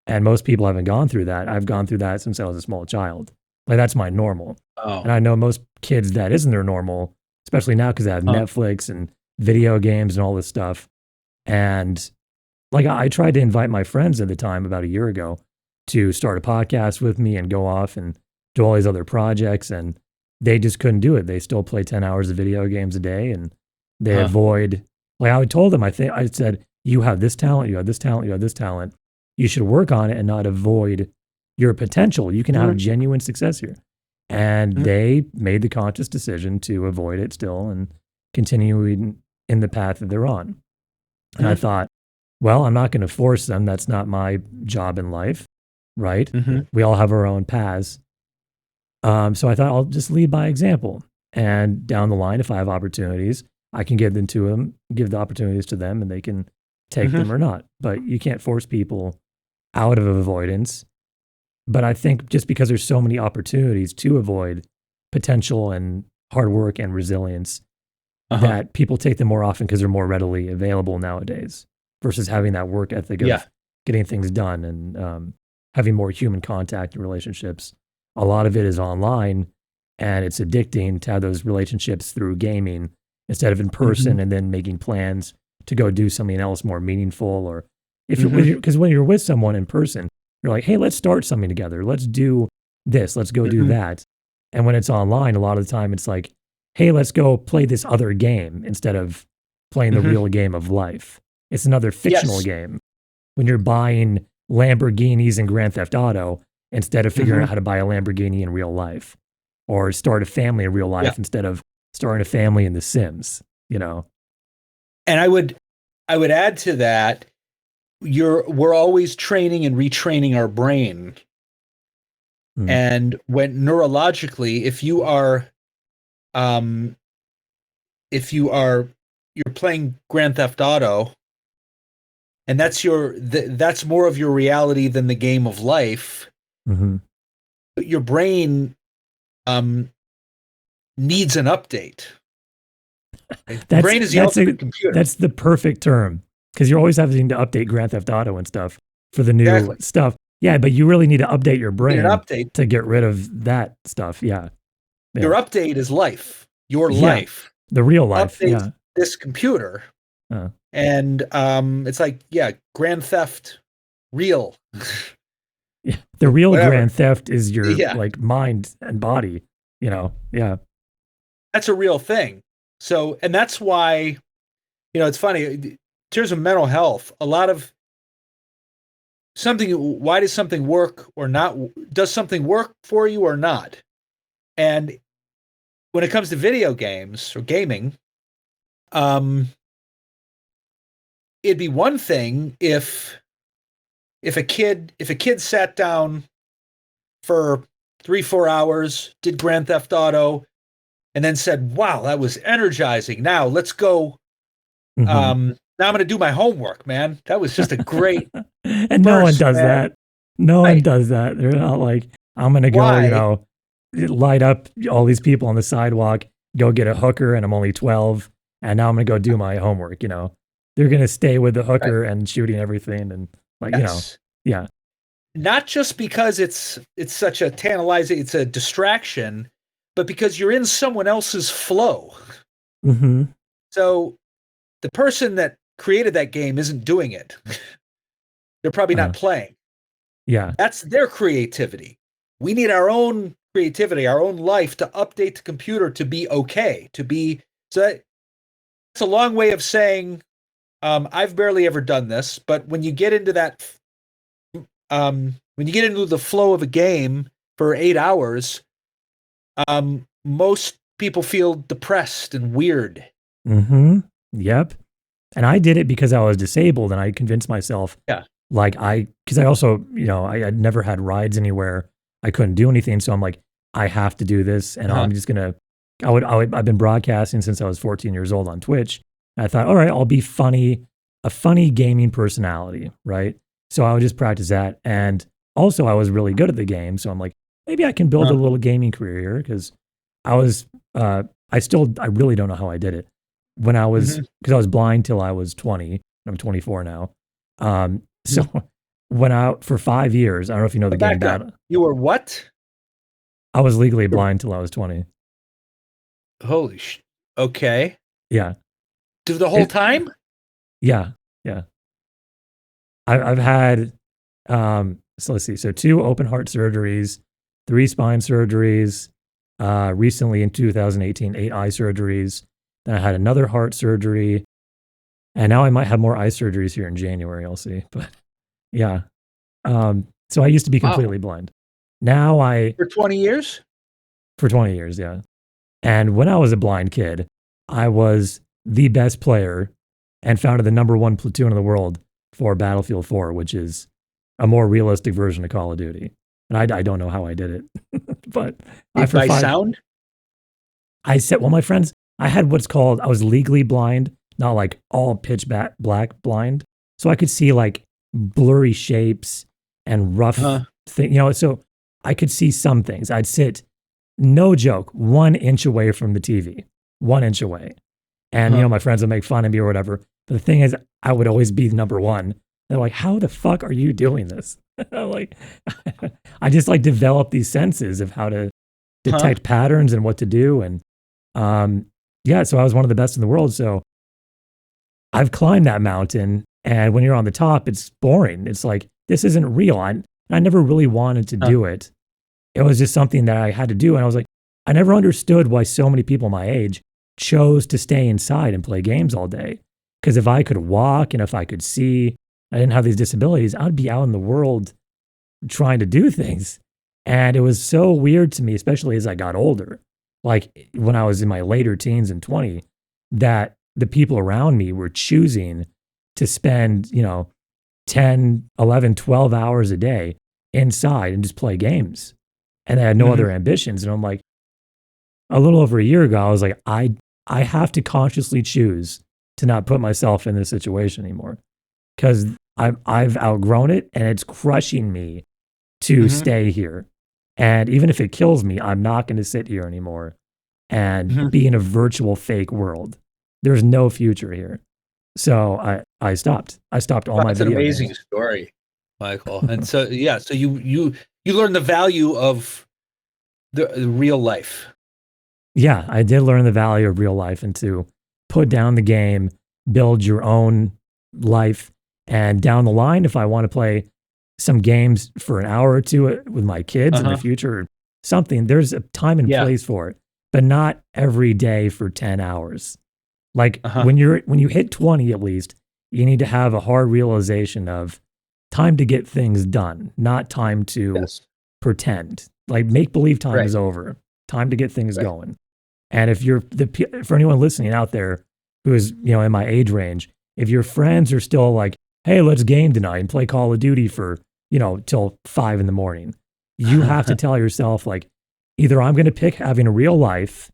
And most people haven't gone through that. I've gone through that since I was a small child. Like, that's my normal. Oh. And I know most kids that isn't their normal, especially now because they have Netflix and video games and all this stuff. And like, I tried to invite my friends at the time about a year ago to start a podcast with me and go off and do all these other projects. And they just couldn't do it. They still play 10 hours of video games a day, and they avoid Like I told them, I said, you have this talent, you have this talent, you have this talent. You should work on it and not avoid your potential. You can have genuine success here. And they made the conscious decision to avoid it still and continue in the path that they're on. And I thought, well, I'm not going to force them. That's not my job in life, right? We all have our own paths. So I thought I'll just lead by example. And down the line, if I have opportunities, I can give them to them, give the opportunities to them, and they can take them or not. But you can't force people out of avoidance. But I think just because there's so many opportunities to avoid potential and hard work and resilience, that people take them more often because they're more readily available nowadays versus having that work ethic of getting things done and having more human contact and relationships. A lot of it is online, and it's addicting to have those relationships through gaming instead of in person and then making plans to go do something else more meaningful. Or if because when you're with someone in person, you're like, hey, let's start something together. Let's do this. Let's go do that. And when it's online, a lot of the time it's like, hey, let's go play this other game instead of playing the real game of life. It's another fictional game. When you're buying Lamborghinis in Grand Theft Auto instead of figuring out how to buy a Lamborghini in real life, or start a family in real life instead of starting a family in The Sims, you know? And I would add to that, we're always training and retraining our brain. And when neurologically, if you're playing Grand Theft Auto, and that's more of your reality than the game of life, your brain needs an update. The brain is the ultimate computer. That's the perfect term, because you're always having to update Grand Theft Auto and stuff for the new stuff. Yeah, but you really need to update your brain to get rid of that stuff. Yeah. Your update is life. Your life. The real life. Updates this computer. And it's like, Grand Theft real. The real Grand Theft is your like mind and body, you know. Yeah. That's a real thing. So, and that's why, it's funny, in terms of mental health, a lot of why does something work or not? Does something work for you or not? And when it comes to video games or gaming, it'd be one thing if a kid sat down for 3-4 hours, did Grand Theft Auto, and then said, wow, that was energizing. Now let's go. Now I'm going to do my homework, man. That was just a great and no one does that. No one does that. They're not like, I'm going to go, light up all these people on the sidewalk, go get a hooker, and I'm only 12, and now I'm going to go do my homework, They're going to stay with the hooker and shooting everything and Not just because it's such a tantalizing, it's a distraction, but because you're in someone else's flow. So the person that created that game isn't doing it. They're probably not playing. Yeah. That's their creativity. We need our own creativity, our own life to update the computer to be okay, so that's a long way of saying, I've barely ever done this, but when you get into that, when you get into the flow of a game for 8 hours, most people feel depressed and weird. Yep. And I did it because I was disabled, and I convinced myself, because I also, I had never had rides anywhere. I couldn't do anything. So I'm like, I have to do this. And I'm just going to, I've been broadcasting since I was 14 years old on Twitch. And I thought, all right, I'll be a funny gaming personality. Right. So I would just practice that. And also I was really good at the game. So I'm like, maybe I can build a little gaming career here. Cause I really don't know how I did it. When I was, because I was blind till I was 20. I'm 24 now. So for 5 years, I don't know if you know the game Battle. You were what? I was legally blind till I was 20. Holy okay. Yeah. The whole time? Yeah. Yeah. I've had, so let's see. So 2 open heart surgeries, 3 spine surgeries, recently in 2018, 8 eye surgeries. Then I had another heart surgery. And now I might have more eye surgeries here in January. I'll see. But yeah. So I used to be Wow. completely blind. Now For 20 years? for 20 years, yeah. And when I was a blind kid, I was the best player and founded the #1 platoon in the world for Battlefield 4, which is a more realistic version of Call of Duty. And I don't know how I did it, but for By 5, sound? I said, well, my friends, I had what's called, I was legally blind, not like all pitch black blind. So I could see like blurry shapes and rough Uh-huh. things, so I could see some things. I'd sit, no joke, 1 inch away from the TV, 1 inch away. And, my friends would make fun of me or whatever. But the thing is, I would always be #1. They're like, how the fuck are you doing this? Like, I just like developed these senses of how to detect patterns and what to do. And yeah, so I was one of the best in the world. So I've climbed that mountain. And when you're on the top, it's boring. It's like, this isn't real. I never really wanted to do it. It was just something that I had to do. And I was like, I never understood why so many people my age chose to stay inside and play games all day. Because if I could walk and if I could see, I didn't have these disabilities, I'd be out in the world trying to do things. And it was so weird to me, especially as I got older, like when I was in my later teens and 20, that the people around me were choosing to spend, 10, 11, 12 hours a day inside and just play games. And they had no other ambitions. And I'm like, a little over a year ago, I was like, I have to consciously choose to not put myself in this situation anymore because I've outgrown it and it's crushing me to stay here. And even if it kills me, I'm not going to sit here anymore and be in a virtual fake world. There's no future here. So I stopped. I stopped all my That's an video amazing games. story, Michael. And so, yeah, so you learn the value of the real life. Yeah, I did learn the value of real life and to put down the game, build your own life. And down the line, if I want to play some games for an hour or two with my kids in the future or something, there's a time and place for it, but not every day for 10 hours. Like when you hit 20 at least, you need to have a hard realization of time to get things done, not time to pretend. Like make believe time is over. Time to get things going. And if you're for anyone listening out there who is, in my age range, if your friends are still like, hey, let's game tonight and play Call of Duty for, till 5 a.m, you have to tell yourself like, either I'm going to pick having a real life,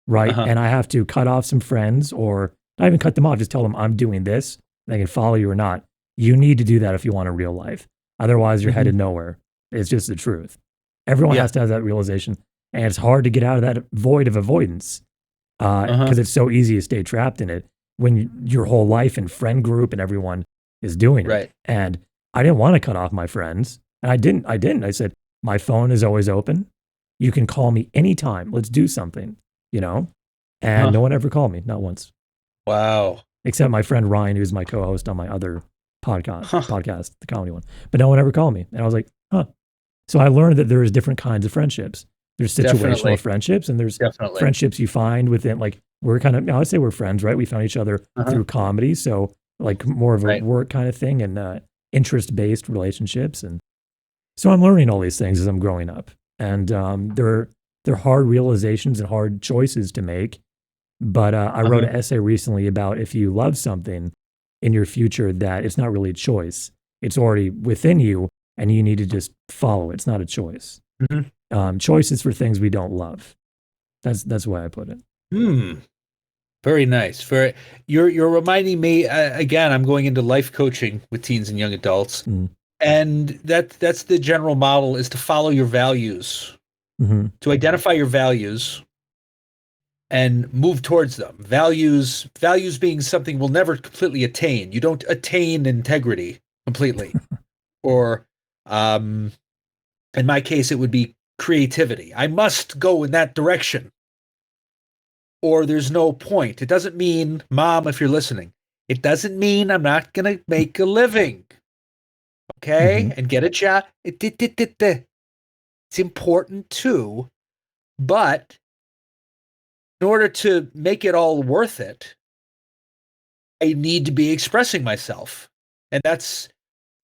right? And I have to cut off some friends or not even cut them off, just tell them I'm doing this. They can follow you or not. You need to do that if you want a real life. Otherwise, you're headed nowhere. It's just the truth. Everyone has to have that realization. And it's hard to get out of that void of avoidance because it's so easy to stay trapped in it when your whole life and friend group and everyone is doing it. And I didn't want to cut off my friends. And I didn't. I said, my phone is always open. You can call me anytime. Let's do something, And no one ever called me, not once. Wow. Except my friend Ryan, who's my co-host on my other podcast, the comedy one. But no one ever called me. And I was like, huh. So I learned that there's different kinds of friendships. There's situational friendships and there's friendships you find within, like, we're kind of, I would say we're friends, right? We found each other through comedy. So like more of a work kind of thing and interest-based relationships. And so I'm learning all these things as I'm growing up. And they're hard realizations and hard choices to make. But I wrote an essay recently about if you love something in your future, that it's not really a choice. It's already within you and you need to just follow it. It's not a choice. Choices for things we don't love. That's the way I put it. Very nice. You're reminding me again. I'm going into life coaching with teens and young adults, and that's the general model: is to follow your values, to identify your values, and move towards them. Values being something we'll never completely attain. You don't attain integrity completely, or in my case, it would be creativity. I must go in that direction, or there's no point. It doesn't mean, Mom, if you're listening, it doesn't mean I'm not going to make a living, okay, and get a job. It's important too, but in order to make it all worth it, I need to be expressing myself. And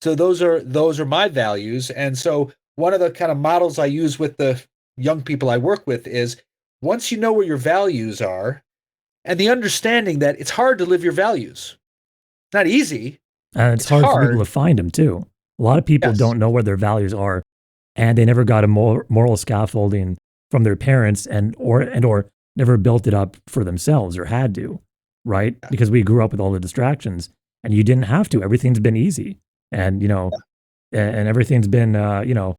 those are my values. And so one of the kind of models I use with the young people I work with is once you know where your values are and the understanding that it's hard to live your values. It's not easy. And it's hard for people to find them too. A lot of people don't know where their values are, and they never got a moral scaffolding from their parents or never built it up for themselves or had to, right? Yeah. Because we grew up with all the distractions and you didn't have to. Everything's been easy and, and everything's been,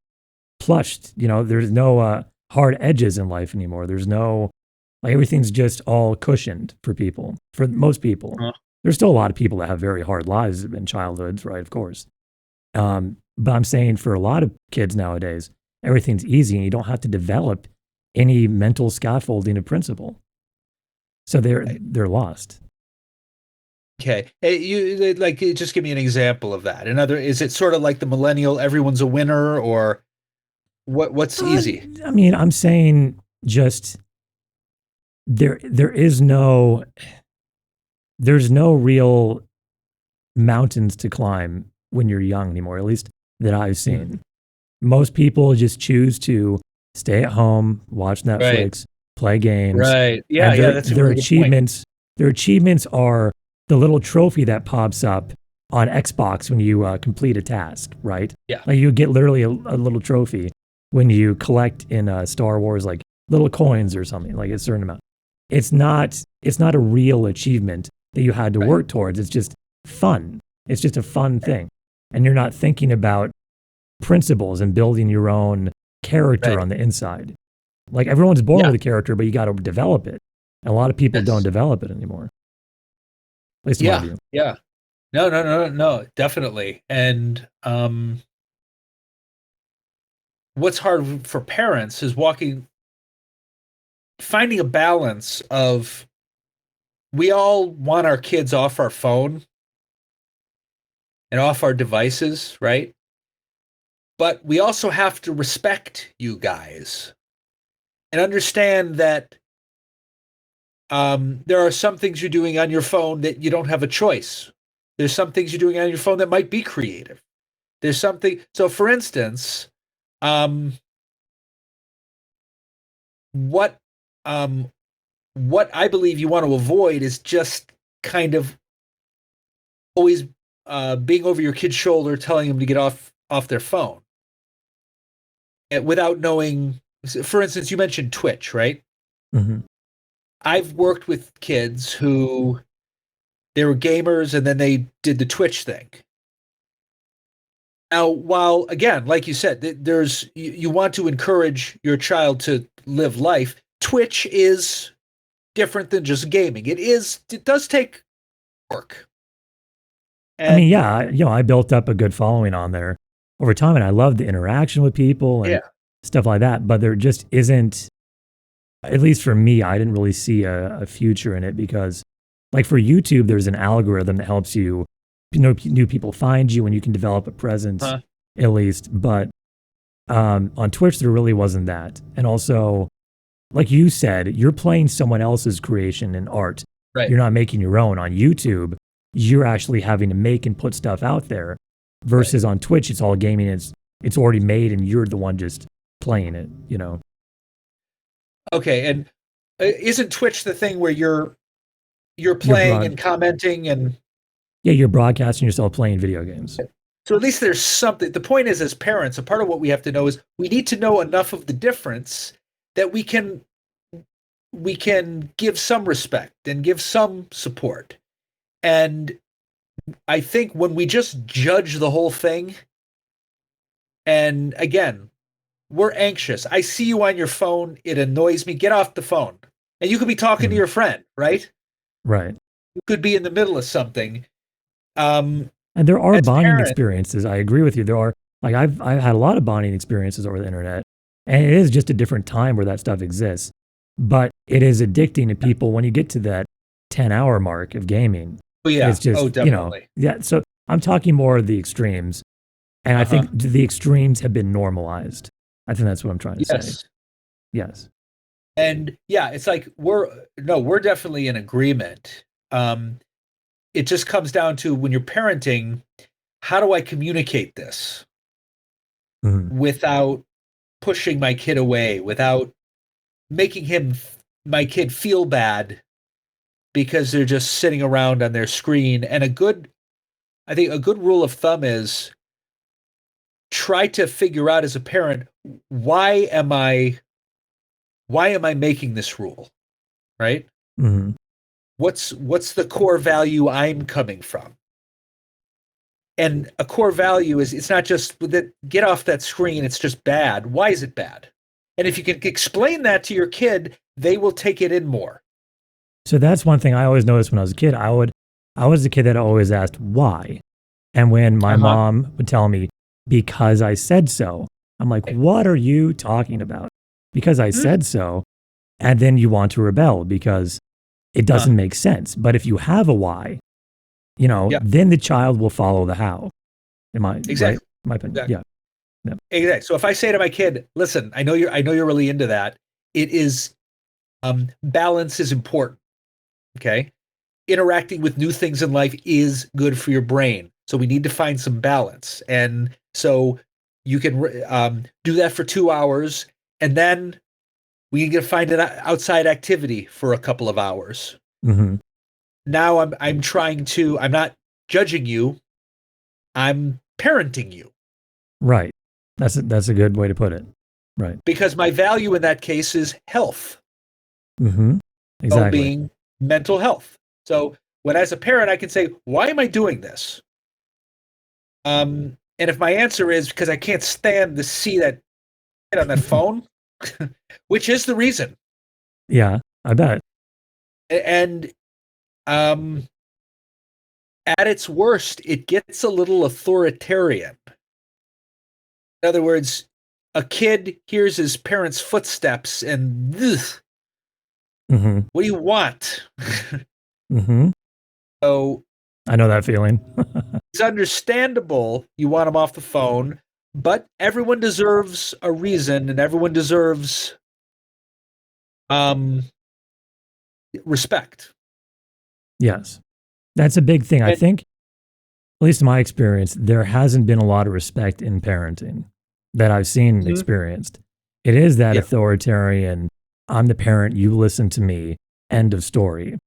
plushed. There's no hard edges in life anymore. There's no, everything's just all cushioned for people, for most people. There's still a lot of people that have very hard lives in childhoods, right? Of course. But I'm saying for a lot of kids nowadays, everything's easy and you don't have to develop any mental scaffolding of principle. So they're lost. Okay. Hey, just give me an example of that. Is it sort of like the millennial, everyone's a winner, or what's easy? I mean, I'm saying just there's no real mountains to climb when you're young anymore, at least that I've seen. Mm-hmm. Most people just choose to stay at home, watch Netflix, play games. Right. Yeah. That's their achievements. Their achievements are the little trophy that pops up on Xbox when you complete a task. Right. Yeah. Like you get literally a little trophy when you collect in Star Wars, like little coins or something, like a certain amount. It's not a real achievement that you had to work towards. It's just fun. It's just a fun thing. And you're not thinking about principles and building your own character on the inside. Like everyone's born with a character, but you got to develop it. And a lot of people don't develop it anymore. At least in my view. Yeah. No, definitely. And what's hard for parents is finding a balance of, we all want our kids off our phone and off our devices, right? But we also have to respect you guys and understand that there are some things you're doing on your phone that you don't have a choice. There's some things you're doing on your phone that might be creative. There's something. So, for instance, what I believe you want to avoid is just kind of always being over your kid's shoulder, telling them to get off their phone without knowing. For instance, you mentioned Twitch, right? Mm-hmm. I've worked with kids who they were gamers and then they did the Twitch thing. Now, while again, like you said, you want to encourage your child to live life. Twitch is different than just gaming. It does take work. And, I mean, yeah, I built up a good following on there over time, and I love the interaction with people and stuff like that. But there just isn't, at least for me, I didn't really see a future in it because, like for YouTube, there's an algorithm that helps you, new people find you and you can develop a presence at least. But on Twitch, there really wasn't that. And also, like you said, you're playing someone else's creation and art. Right. You're not making your own. On YouTube, you're actually having to make and put stuff out there. Versus on Twitch, it's all gaming. It's already made, and you're the one just playing it. Okay, and isn't Twitch the thing where you're playing and commenting and? Yeah, you're broadcasting yourself playing video games. So at least there's something. The point is, as parents, a part of what we have to know is we need to know enough of the difference that we can give some respect and give some support. And I think when we just judge the whole thing, and again, we're anxious. I see you on your phone. It annoys me. Get off the phone. And you could be talking to your friend, right? Right. You could be in the middle of something. And there are bonding experiences. I agree with you. There are, like, I've had a lot of bonding experiences over the internet, and it is just a different time where that stuff exists. But it is addicting to people when you get to that 10-hour mark of gaming. Oh, yeah. It's just, definitely. So I'm talking more of the extremes. And I think the extremes have been normalized. I think that's what I'm trying to say. Yes. And yeah, it's like we're definitely in agreement. it just comes down to when you're parenting, how do I communicate this without pushing my kid away, without making my kid feel bad because they're just sitting around on their screen. And I think a good rule of thumb is try to figure out as a parent, why am I making this rule? Right? Mm-hmm. What's the core value I'm coming from? And a core value is, it's not just that get off that screen, it's just bad. Why is it bad? And if you can explain that to your kid, they will take it in more. So that's one thing I always noticed when I was a kid. I was the kid that always asked why. And when my mom would tell me, because I said so, I'm like, what are you talking about? Because I said so. And then you want to rebel because it doesn't make sense. But if you have a why, then the child will follow the how. Exactly. Right? My opinion. Exactly. Yeah. Exactly. So if I say to my kid, listen, I know you're really into that. It is, balance is important. Okay. Interacting with new things in life is good for your brain. So we need to find some balance. And so you can do that for 2 hours, and then we need to find an outside activity for a couple of hours. Mm-hmm. Now I'm not judging you. I'm parenting you. Right. That's a good way to put it. Right. Because my value in that case is health. Mm-hmm. Exactly. Well-being, mental health. So when as a parent I can say, why am I doing this? And if my answer is because I can't stand to see that on that phone, which is the reason. Yeah, I bet. And at its worst, it gets a little authoritarian. In other words, a kid hears his parents' footsteps and, what do you want? So I know that feeling. it's understandable you want them off the phone, but everyone deserves a reason, and everyone deserves respect. Yes. That's a big thing. I think, at least in my experience, there hasn't been a lot of respect in parenting that I've seen and experienced. It is that authoritarian, I'm the parent, you listen to me, end of story.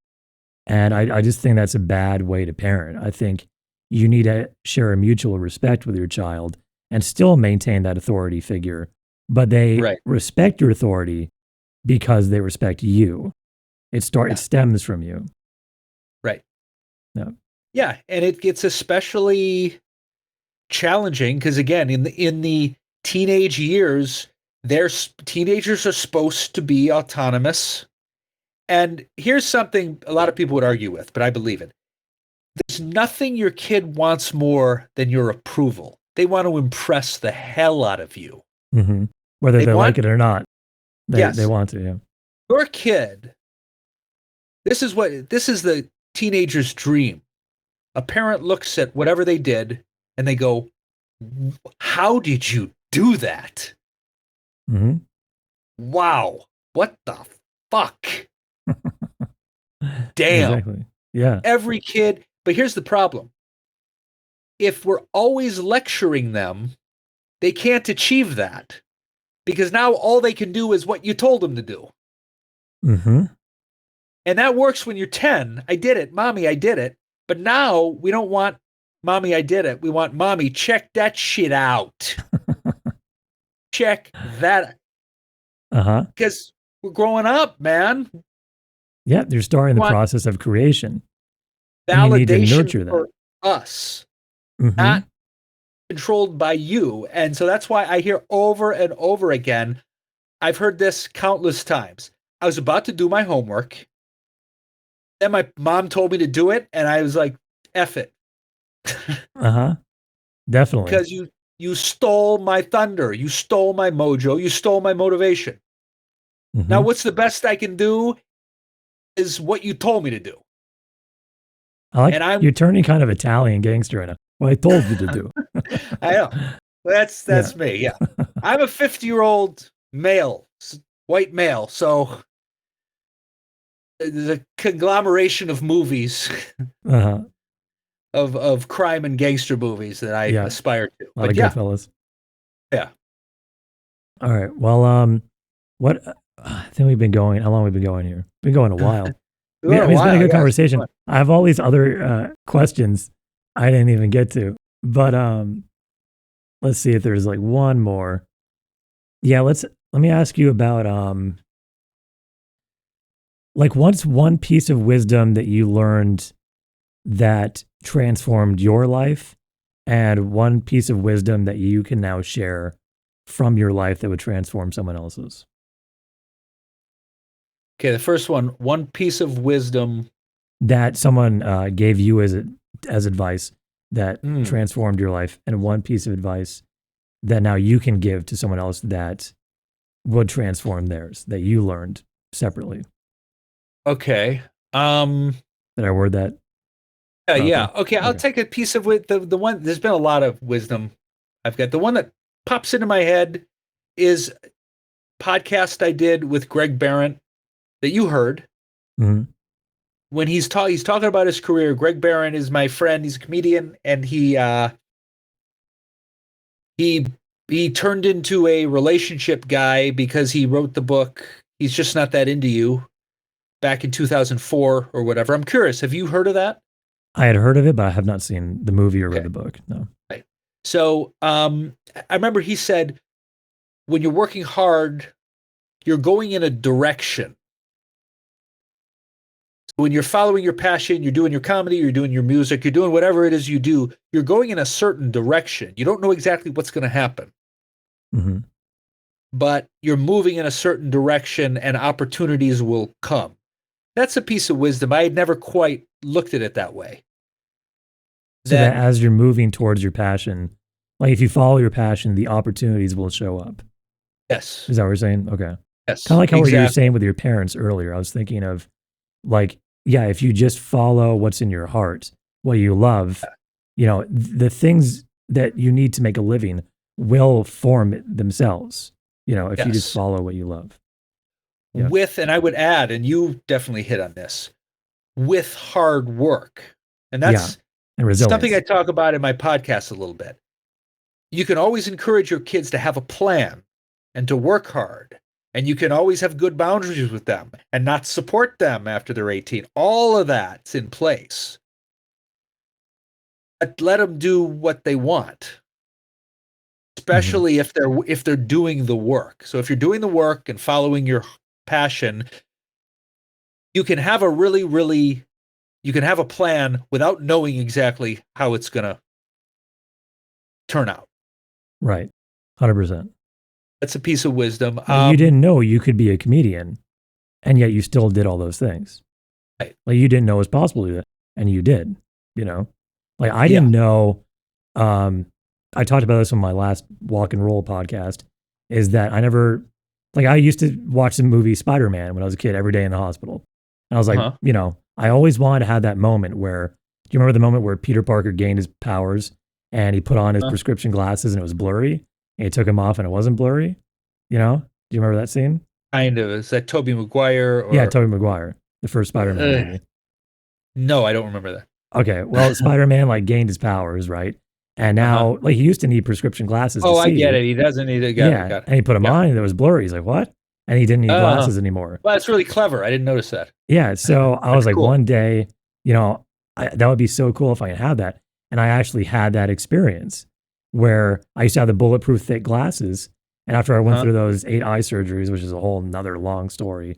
And I just think that's a bad way to parent. I think you need to share a mutual respect with your child and still maintain that authority figure, but they respect your authority because they respect you. It stems from you. Right. Yeah. Yeah, and it gets especially challenging because again, in the teenage years, teenagers are supposed to be autonomous. And here's something a lot of people would argue with, but I believe it. There's nothing your kid wants more than your approval. They want to impress the hell out of you. Mm-hmm. Whether they like it or not. They want to, yeah. Your kid, this is the teenager's dream. A parent looks at whatever they did and they go, how did you do that? Mm-hmm. Wow. What the fuck? Damn. Exactly. Yeah. Every kid. But here's the problem. If we're always lecturing them, they can't achieve that because now all they can do is what you told them to do. Mm-hmm. And that works when you're 10. I did it. Mommy, I did it. But now we don't want mommy, I did it. We want mommy, check that shit out. Check that. Because we're growing up, man. Yeah, they're starting the process of creation. Validation and you need to nurture that. For us, not controlled by you. And so that's why I hear over and over again, I've heard this countless times. I was about to do my homework. Then my mom told me to do it, and I was like, F it. Definitely. Because you stole my thunder. You stole my mojo. You stole my motivation. Now, what's the best I can do is what you told me to do. You're turning kind of Italian gangster in what I told you to do. I know. That's me. Yeah. I'm a 50-year-old male, white male. So there's a conglomeration of movies. of crime and gangster movies that I Yeah. aspire to. A lot But of yeah, Goodfellas. yeah. All right. Well, what I think we've been going. How long have we been going here? Been going a while. It's been a It's been a while, good yeah, it's been conversation. fun. I have all these other questions I didn't even get to, but let's see if there's like one more. Yeah, let me ask you about like what's one piece of wisdom that you learned that transformed your life, and one piece of wisdom that you can now share from your life that would transform someone else's. Okay, the first one piece of wisdom. That someone gave you as advice that Hmm. transformed your life, and one piece of advice that now you can give to someone else that would transform theirs, that you learned separately. Okay. Did I word that? Yeah. Okay. Okay, I'll Okay. take a piece of the one. There's been a lot of wisdom I've got. The one that pops into my head is podcast I did with Greg Barron that you heard. Mhm. When he's talking about his career. Greg Barron is my friend. He's a comedian, and he turned into a relationship guy because he wrote the book He's Just Not That Into You back in 2004 or whatever. I'm curious, have you heard of that? I had heard of it, but I have not seen the movie or read Okay. the book. No. Right. So I remember he said, when you're working hard, you're going in a direction. When you're following your passion, you're doing your comedy, you're doing your music, you're doing whatever it is you do, you're going in a certain direction. You don't know exactly what's going to happen, Hmm. but you're moving in a certain direction and opportunities will come. That's a piece of wisdom. I had never quite looked at it that way. So that as you're moving towards your passion, like if you follow your passion, the opportunities will show up. Yes. Is that what you're saying? Okay. Yes. Kind of like how you were exactly. saying with your parents earlier. I was thinking of like, yeah, if you just follow what's in your heart, what you love, the things that you need to make a living will form themselves, if you just Yes. follow what you love. Yeah. And I would add, and you definitely hit on this, with hard work. And that's And resilience. something I talk about in my podcast a little bit. You can always encourage your kids to have a plan and to work hard. And you can always have good boundaries with them and not support them after they're 18. All of that's in place. But let them do what they want, especially if they're doing the work. So if you're doing the work and following your passion, you can have you can have a plan without knowing exactly how it's going to turn out. Right. 100%. That's a piece of wisdom. You didn't know you could be a comedian, and yet you still did all those things. Right. Like you didn't know it was possible to do that, and you did, Like I didn't know, I talked about this on my last Walk and Roll podcast, is that I used to watch the movie Spider-Man when I was a kid every day in the hospital. And I was like, I always wanted to have that moment where, do you remember the moment where Peter Parker gained his powers and he put on his prescription glasses and it was blurry? And he took them off and it wasn't blurry? Do you remember that scene? Kind of. Is that Tobey Maguire? Yeah, Tobey Maguire, the first Spider-Man movie. No, I don't remember that. Okay, well, Spider-Man gained his powers, right? And now, he used to need prescription glasses. Oh, to see. I get it. He doesn't need it. Got it. And he put them on, and it was blurry. He's like, "What?" And he didn't need glasses anymore. Well, that's really clever. I didn't notice that. Yeah, so I was like, cool. one day, that would be so cool if I could have that. And I actually had that experience where I used to have the bulletproof thick glasses, and after I went through those 8 eye surgeries, which is a whole nother long story,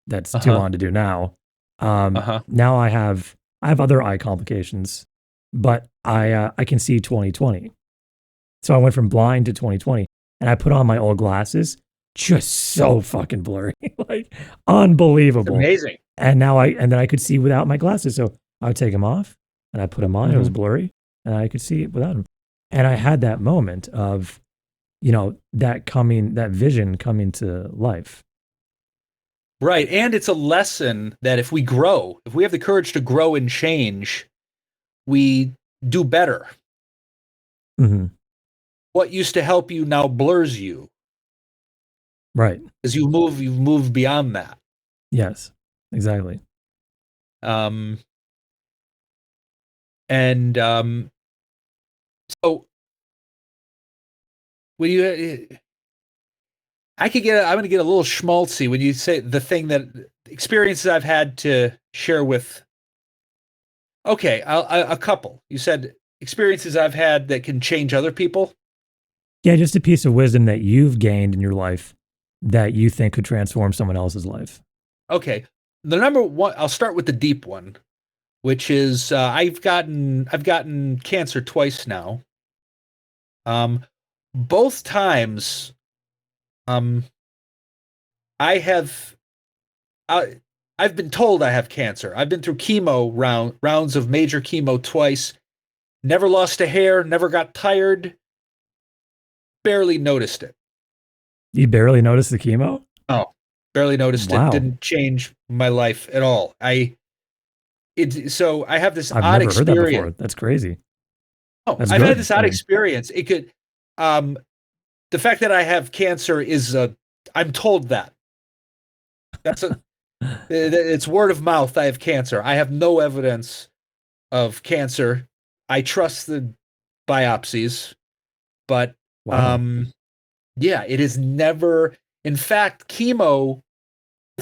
that's too long to do now. Now I have other eye complications, but I can see 20/20. So I went from blind to 20/20, and I put on my old glasses, just so fucking blurry, unbelievable. It's amazing. And then I could see without my glasses. So I would take them off, and I put them on. It was blurry, and I could see without them. And I had that moment of, that vision coming to life. Right. And it's a lesson that if we have the courage to grow and change, we do better. Mm-hmm. What used to help you now blurs you. Right. Because you've moved beyond that. Yes, exactly. And And so when you, I'm going to get a little schmaltzy when you say the thing that experiences I've had to share with. Okay, a couple. You said experiences I've had that can change other people. Yeah, just a piece of wisdom that you've gained in your life that you think could transform someone else's life. Okay, the number one. I'll start with the deep one, which is I've gotten cancer twice now. Both times, I have I've been told I have cancer. I've been through rounds of major chemo twice. Never lost a hair. Never got tired. Barely noticed it. You barely noticed the chemo? Oh, barely noticed Wow. it. Didn't change my life at all. So I have this I've odd never heard that before. experience. That's crazy. Oh, That's I've good. had this I odd mean, experience. It could, the fact that I have cancer is, I'm told that. It's word of mouth. I have cancer. I have no evidence of cancer. I trust the biopsies, but, wow. yeah, it is never, in fact, chemo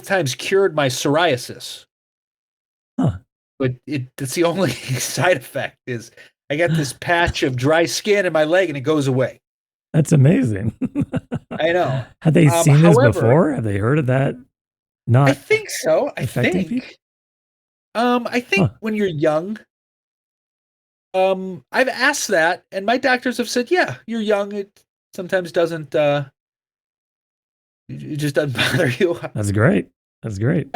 times cured my psoriasis. Huh. But it's the only side effect is I get this patch of dry skin in my leg and it goes away. That's amazing. I know. Have they seen this However, before? Have they heard of that? I Not think so. affecting people? I think Huh. when you're young, I've asked that and my doctors have said, yeah, you're young. It sometimes doesn't, it just doesn't bother you. That's great. That's great.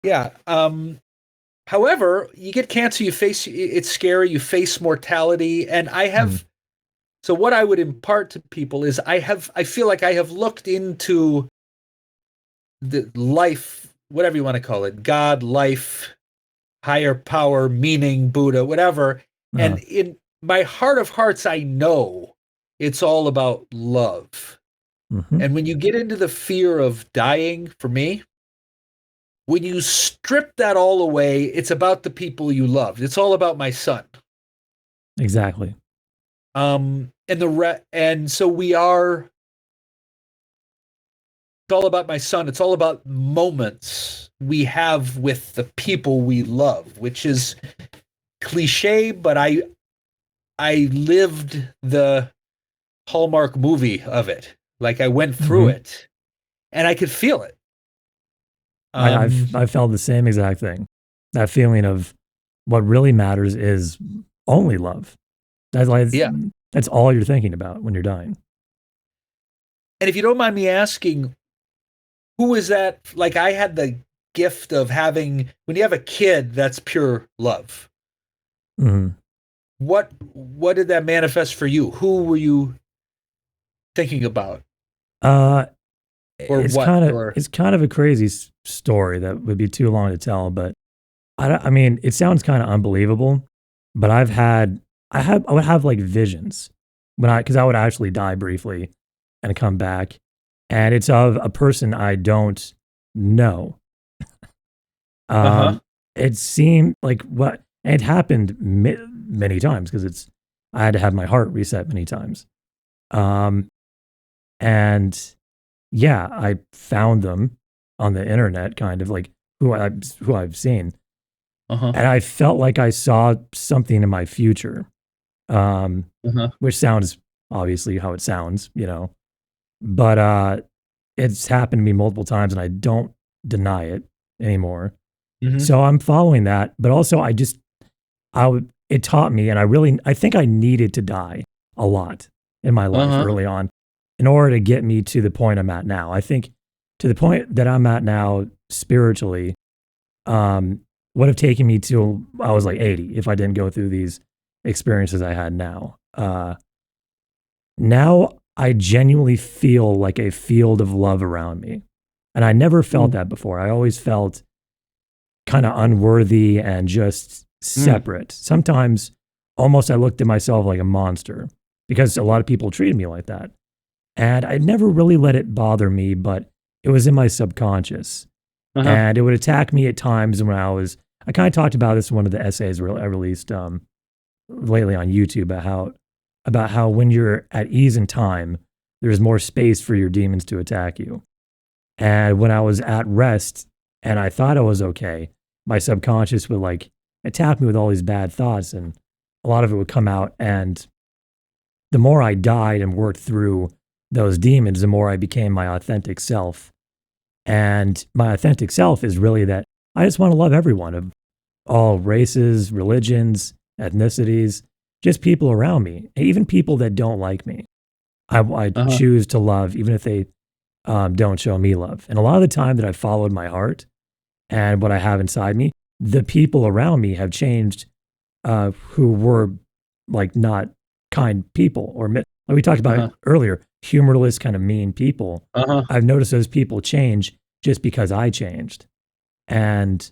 Yeah. However, you get cancer, it's scary. You face mortality. And so what I would impart to people is I feel like I have looked into the life, whatever you want to call it, God, life, higher power, meaning, Buddha, whatever. And in my heart of hearts, I know it's all about love. Mm-hmm. And when you get into the fear of dying, for me, when you strip that all away, it's about the people you loved. It's all about my son. Exactly. And so it's all about my son. It's all about moments we have with the people we love, which is cliche, but I lived the Hallmark movie of it. Like I went through it and I could feel it. I felt the same exact thing. That feeling of what really matters is only love. That's all you're thinking about when you're dying. And if you don't mind me asking, who is that? Like I had the gift of having, when you have a kid, that's pure love. Mm-hmm. What did that manifest for you? Who were you thinking about? It's kind of a crazy story that would be too long to tell, but I mean, it sounds kind of unbelievable, but I would have like visions because I would actually die briefly and come back, and it's of a person I don't know. It seemed like it happened many times because I had to have my heart reset many times, and yeah, I found them on the internet, kind of like who I've seen, and I felt like I saw something in my future, which sounds obviously how it sounds, but it's happened to me multiple times, and I don't deny it anymore. So I'm following that, but also it taught me, and I think I needed to die a lot in my life early on in order to get me to the point I'm at now. I think to the point that I'm at now spiritually would have taken me till I was like 80 if I didn't go through these experiences I had now. Now I genuinely feel like a field of love around me. And I never felt that before. I always felt kind of unworthy and just separate. Sometimes almost I looked at myself like a monster because a lot of people treated me like that. And I never really let it bother me, but it was in my subconscious. And it would attack me at times when I kind of talked about this in one of the essays I released lately on YouTube about how when you're at ease in time, there's more space for your demons to attack you. And when I was at rest and I thought I was okay, my subconscious would like attack me with all these bad thoughts, and a lot of it would come out. And the more I died and worked through those demons, the more I became my authentic self. And my authentic self is really that I just want to love everyone of all races, religions, ethnicities, just people around me, even people that don't like me. I choose to love, even if they don't show me love. And a lot of the time that I've followed my heart and what I have inside me, the people around me have changed, who were like not kind people, or like we talked about earlier, humorless, kind of mean people. I've noticed those people change just because I changed. And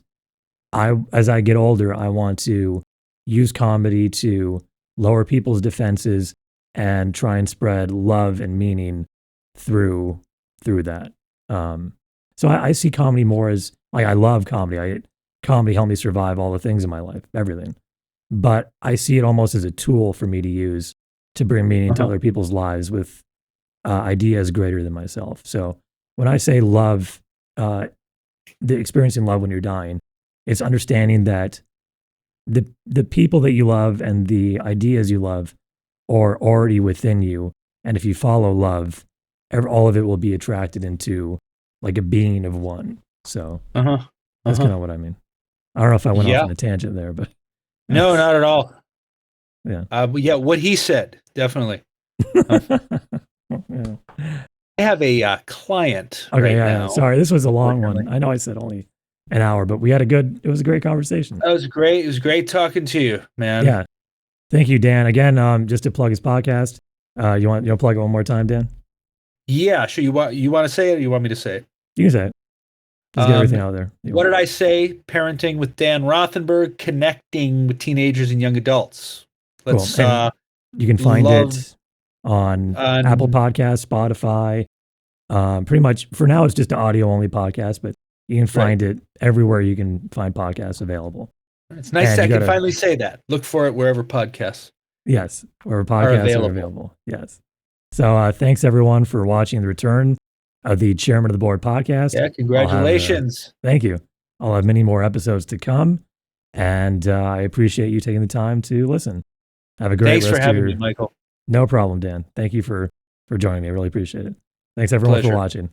as I get older, I want to use comedy to lower people's defenses and try and spread love and meaning through that. So I see comedy more as like, I love comedy. Comedy helped me survive all the things in my life, everything. But I see it almost as a tool for me to use to bring meaning to other people's lives with ideas greater than myself. So when I say love, the experiencing love when you're dying, it's understanding that the people that you love and the ideas you love are already within you. And if you follow love, all of it will be attracted into like a being of one. So that's kind of what I mean. I don't know if I went off on a tangent there, but no, not at all. Yeah. But yeah, what he said, definitely. Yeah. I have a client Okay, right yeah, now. sorry, this was a long one. I know I said only an hour, but it was a great conversation. That was great. It was great talking to you, man. Yeah. Thank you, Dan. Again, just to plug his podcast. You want to plug it one more time, Dan? Yeah, sure. You want to say it, or you want me to say it? You can say it. Just get everything out there. What did I say? Parenting with Dan Rothenberg, connecting with teenagers and young adults. Let's cool. You can find it on Apple Podcasts, Spotify. Pretty much for now, it's just an audio only podcast, but you can find it everywhere you can find podcasts available. It's nice that I can finally say that. Look for it wherever podcasts. Yes, wherever podcasts are available. Yes. So thanks everyone for watching the return of the Chairman of the Board podcast. Yeah, congratulations. Thank you. I'll have many more episodes to come, and I appreciate you taking the time to listen. Have a great rest of your... Thanks for having me, Michael. No problem, Dan. Thank you for joining me. I really appreciate it. Thanks everyone for watching.